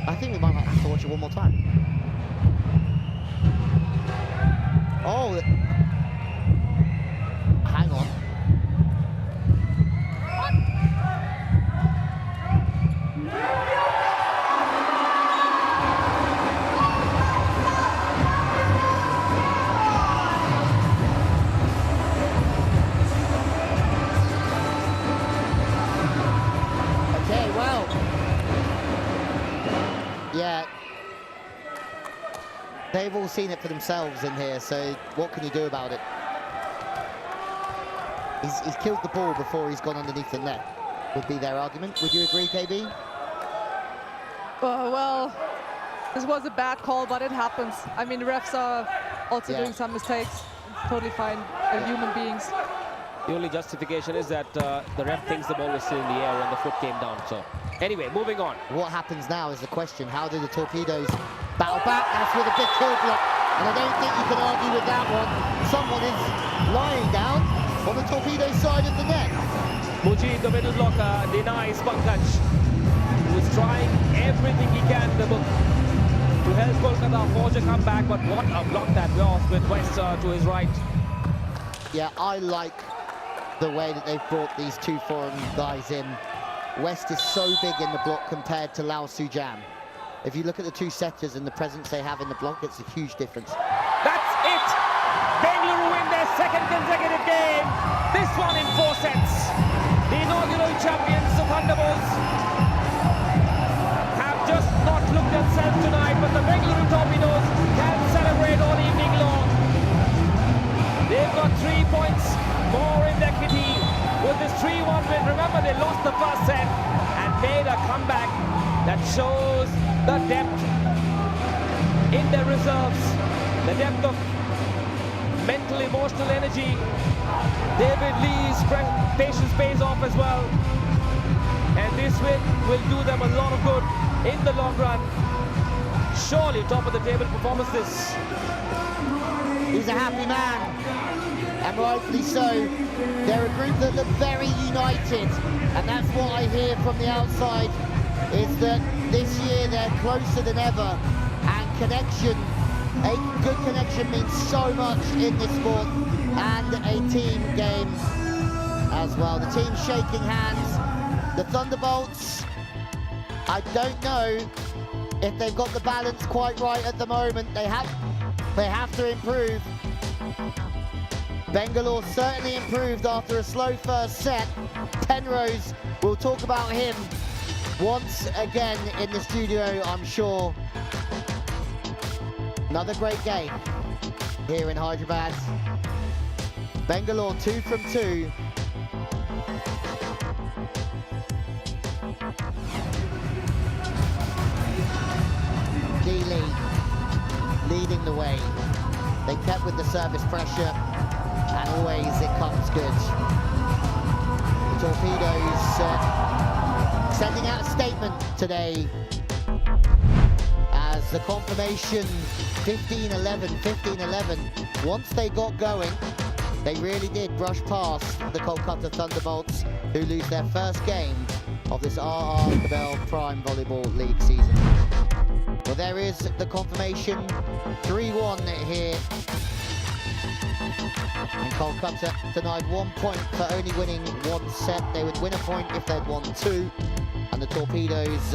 B: I think we might have to watch it one more time. Oh, hang on. Okay, well. Yeah. They've all seen it for themselves in here, so what can you do about it? He's killed the ball before he's gone underneath the net, would be their argument. Would you agree, KB?
C: Well, this was a bad call, but it happens. I mean, the refs are also doing some mistakes. Totally fine. They're human beings.
A: The only justification is that the ref thinks the ball was still in the air when the foot came down. So, anyway, moving on.
B: What happens now is the question. How do the Torpedoes battle back? That's with a big kill block. And I don't think you can argue with that one. Someone is lying down on the Torpedoes side of the net.
A: Mujib, the middle blocker, denies Pankaj, who is trying everything he can in the book to help Kolkata forge a comeback. But what a block that was with West to his right.
B: Yeah, I like the way that they've brought these two foreign guys in. West is so big in the block compared to Lao Sujam. If you look at the two setters and the presence they have in the block, it's a huge difference.
A: That's it! Bengaluru win their second consecutive game. This one in 4 sets. The inaugural champions, the Thunderbolts, have just not looked themselves tonight, but the Bengaluru Torpedoes can celebrate all evening long. They've got 3 points more in their kitty with this 3-1 win. Remember, they lost the first set and made a comeback that shows the depth in their reserves, the depth of mental, emotional energy. David Lee's patience pays off as well. And this win will do them a lot of good in the long run. Surely top of the table performances.
B: He's a happy man, and rightfully so. They're a group that look very united, and that's what I hear from the outside, is that this year they're closer than ever, and connection, a good connection means so much in this sport, and a team game as well. The team's shaking hands. The Thunderbolts, I don't know if they've got the balance quite right at the moment. They have to improve. Bengaluru certainly improved after a slow first set. Penrose, we'll talk about him once again in the studio, I'm sure. Another great game here in Hyderabad. Bengaluru 2 from 2. D-Lee leading the way. They kept with the service pressure, and always it comes good. The Torpedoes sending out a statement today as the confirmation 15-11. Once they got going, they really did brush past the Kolkata Thunderbolts, who lose their first game of this RR Kabel Prime Volleyball League season. Well, there is the confirmation, 3-1 here. And Kolkata denied 1 point for only winning 1 set. They would win a point if they'd won 2. And the Torpedoes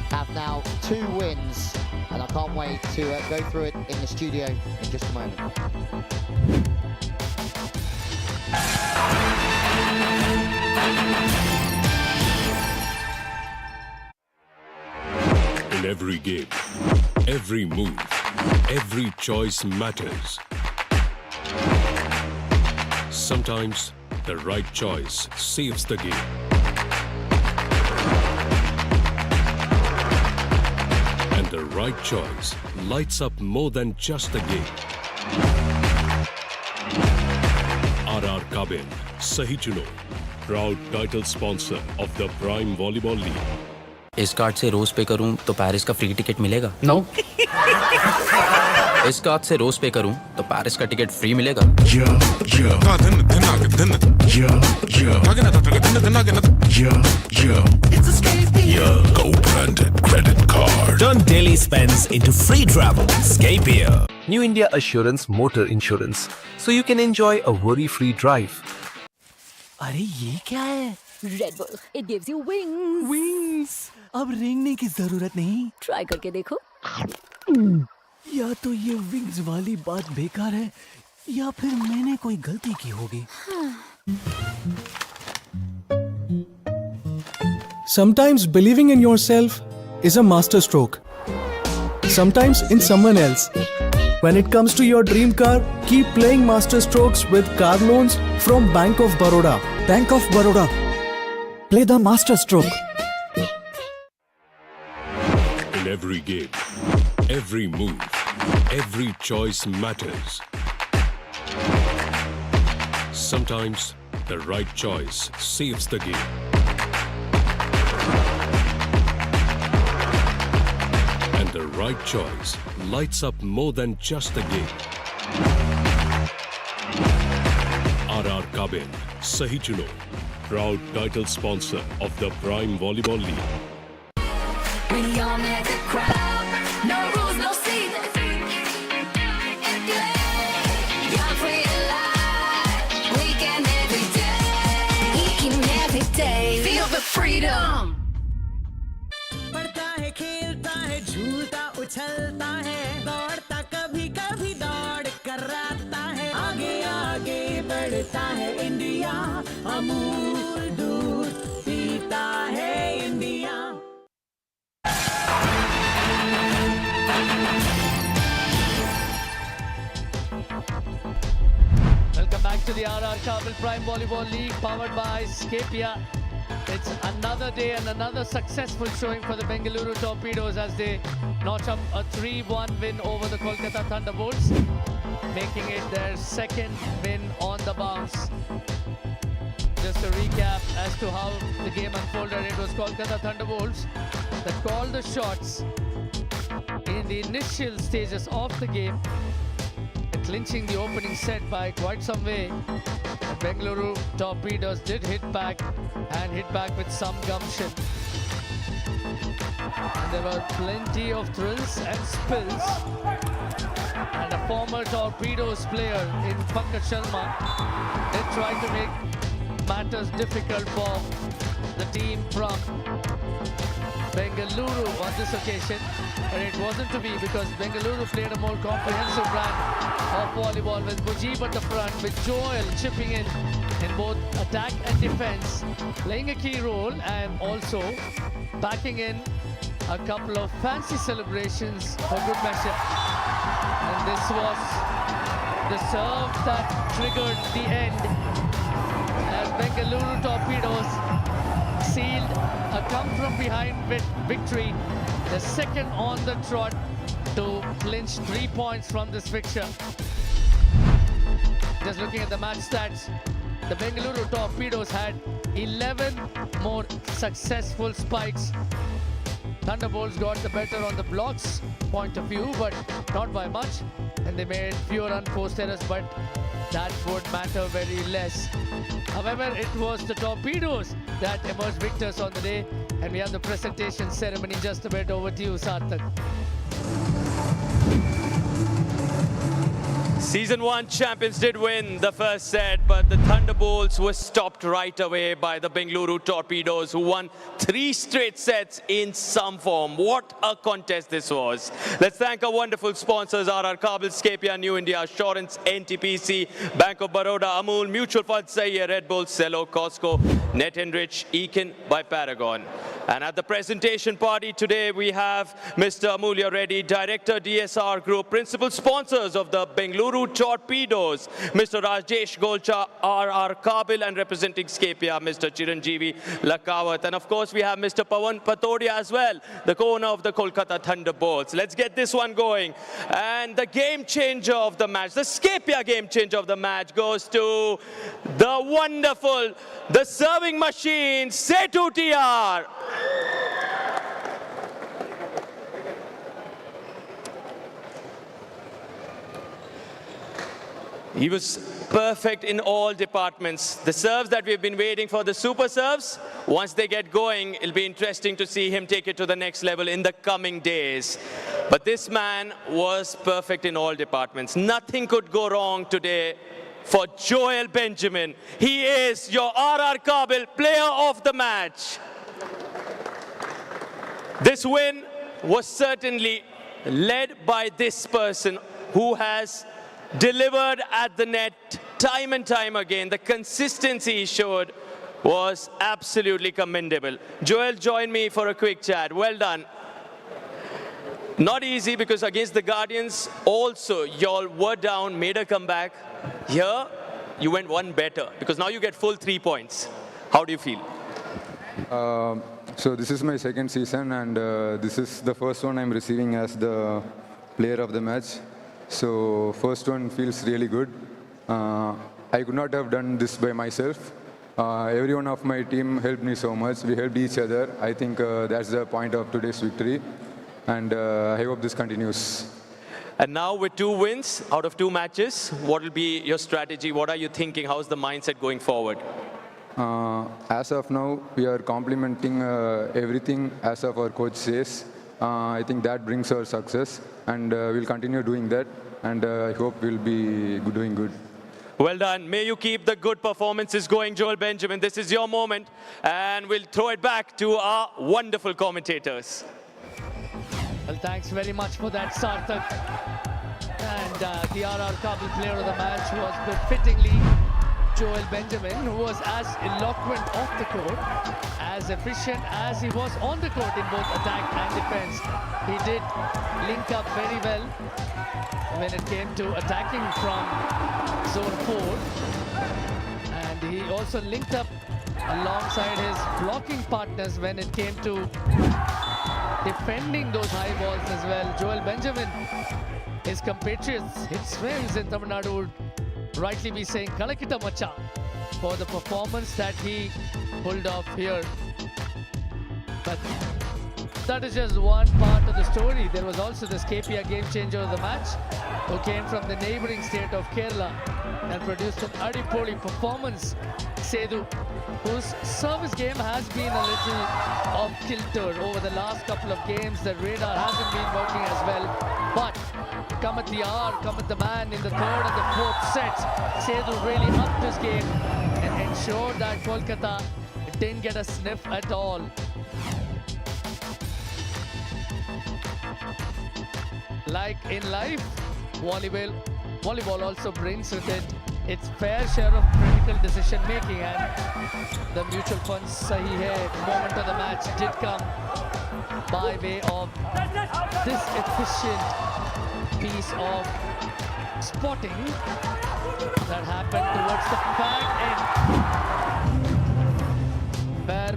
B: have now 2 wins. And I can't wait to go through it in the studio in just a moment.
E: In every game, every move, every choice matters. Sometimes the right choice saves the game. And the right choice lights up more than just the game. RR Kabel, Sahi Chuno, proud title sponsor of the Prime Volleyball League.
D: इस card से रोज पे करूं तो Paris का free ticket मिलेगा? No. इस card से रोज पे करूं तो पेरिस का टिकट फ्री मिलेगा?
V: Co-branded credit card. Turn daily spends into free travel. Escape here.
F: New India Assurance Motor Insurance, so you can enjoy a worry-free drive.
N: अरे ये क्या है?
Q: Red Bull. It gives you wings.
N: Wings. अब रेंगने की जरूरत नहीं.
Q: Try करके देखो.
N: या तो ये विंग्स वाली बात बेकार है, या फिर मैंने कोई गलती की होगी.
K: Sometimes believing in yourself is a masterstroke. Sometimes in someone else. When it comes to your dream car, keep playing masterstrokes with car loans from Bank of Baroda.
N: Bank of Baroda. Play the masterstroke.
E: In every game, every move, every choice matters. Sometimes the right choice saves the game. And the right choice lights up more than just the game. RR Kabel, Sahi Chuno, proud title sponsor of the Prime Volleyball League.
G: We all met the crowd, no rules, no season. Young, free, alive, weekend every day. Feel the freedom.
S: पढ़ता है, खेलता है, झूलता उछलता है, दौड़ता कभी कभी दौड़ कराता है, आगे आगे बढ़ता है इंडिया, अमूल दूध पीता है India.
T: Welcome back to the RR Kabel Prime Volleyball League powered by Scapia. It's another day and another successful showing for the Bengaluru Torpedoes as they notch up a 3-1 win over the Kolkata Thunderbolts, making it their second win on the bounce. Just a recap as to how the game unfolded. It was Kolkata Thunderbolts that called the shots in the initial stages of the game, clinching the opening set by quite some way. The Bengaluru Torpedoes did hit back and hit back with some gumption. And there were plenty of thrills and spills. And a former Torpedoes player in Pankaj Sharma did try to make matters difficult for the team from Bengaluru on this occasion, but it wasn't to be because Bengaluru played a more comprehensive brand of volleyball with Mujib at the front, with Joel chipping in both attack and defense, playing a key role and also backing in a couple of fancy celebrations for good measure. And this was the serve that triggered the end as Bengaluru Torpedoes sealed a come-from-behind victory, the second on the trot to clinch 3 points from this fixture. Just looking at the match stats, the Bengaluru Torpedoes had 11 more successful spikes. Thunderbolts got the better on the blocks point of view, but not by much. And they made fewer unforced errors, but that would matter very less. However, it was the Torpedoes that emerged victors on the day. And we have the presentation ceremony just a bit. Over to you, Sarthak.
J: Season 1 champions did win the first set, but the Thunderbolts were stopped right away by the Bengaluru Torpedoes, who won 3 straight sets in some form. What a contest this was. Let's thank our wonderful sponsors, RR Kabel, Scapia, New India Assurance, NTPC, Bank of Baroda, Amul, Mutual Fund, Sahiya, Red Bull, Cello, Costco, Net Enrich, Eakin by Paragon. And at the presentation party today, we have Mr. Amulya Reddy, Director, DSR Group, Principal Sponsors of the Bengaluru Torpedoes, Mr. Rajesh Golcha, RR Kabel, and representing Scapia, Mr. Chiranjeevi Lakawat. And of course, we have Mr. Pawan Patodia as well, the co-owner of the Kolkata Thunderbolts. Let's get this one going. And the game changer of the match, the Scapia game changer of the match goes to the wonderful, the serving machine, Setu TR. He was perfect in all departments. The serves that we've been waiting for, the super serves, once they get going, it'll be interesting to see him take it to the next level in the coming days. But this man was perfect in all departments. Nothing could go wrong today for Joel Benjamin. He is your RR Kabel player of the match. This win was certainly led by this person who has delivered at the net time and time again. The consistency he showed was absolutely commendable. Joel, join me for a quick chat. Well done. Not easy, because against the Guardians also y'all were down, made a comeback. Here you went one better, because now you get full 3 points. How do you feel?
O: So this is my second season, and this is the first one I'm receiving as the player of the match. So first one feels really good. I could not have done this by myself. Everyone of my team helped me so much. We helped each other. I think that's the point of today's victory. And I hope this continues.
J: And now with 2 wins out of 2 matches, what will be your strategy? What are you thinking? How's the mindset going forward?
O: As of now, we are complementing everything as of our coach says. I think that brings our success, and we'll continue doing that, and I hope we'll be doing good.
J: Well done. May you keep the good performances going, Joel Benjamin. This is your moment, and we'll throw it back to our wonderful commentators.
T: Well, thanks very much for that, Sarthak. And the RR Kabel player of the match was befittingly Joel Benjamin, who was as eloquent off the court, as efficient as he was on the court in both attack and defense. He did link up very well when it came to attacking from zone 4. And he also linked up alongside his blocking partners when it came to defending those high balls as well. Joel Benjamin, his compatriots, his friends in Tamil Nadu would rightly be saying Calicut macha for the performance that he pulled off here. But that is just one part of the story. There was also the Scapia game changer of the match, who came from the neighboring state of Kerala and produced an adipoli performance. Setu, whose service game has been a little off-kilter over the last couple of games. The radar hasn't been working as well. But come at the hour, come at the man in the 3rd and the 4th sets. Setu really upped his game and ensured that Kolkata didn't get a sniff at all. Like in life, volleyball also brings with it its fair share of critical decision making, and the mutual funds sahi hai moment of the match did come by way of this efficient piece of spotting that happened towards the back end, where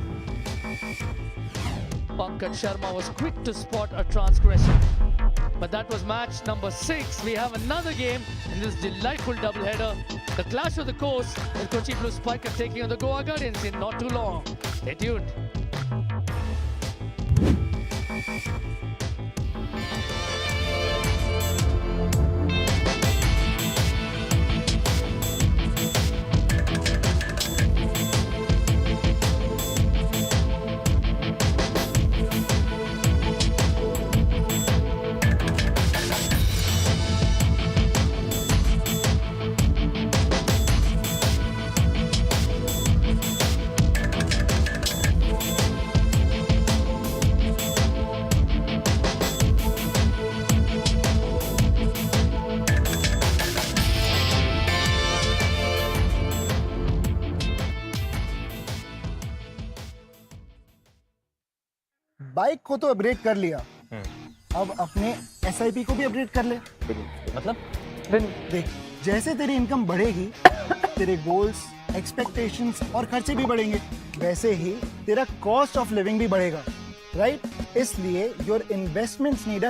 T: Pankaj Sharma was quick to spot a transgression. But that was match number 6. We have another game in this delightful doubleheader. The clash of the coast with Kochi Blue Spiker taking on the Goa Guardians in not too long. Stay tuned.
K: Bike को तो upgrade कर लिया, अब अपने SIP को भी upgrade कर ले।
A: मतलब
K: देख, जैसे तेरी इनकम बढ़ेगी तेरे गोल्स, एक्सपेक्टेशंस और खर्चे भी बढ़ेंगे, वैसे ही तेरा कॉस्ट ऑफ लिविंग भी बढ़ेगा, राइट? इसलिए योर इन्वेस्टमेंट्स नीड अ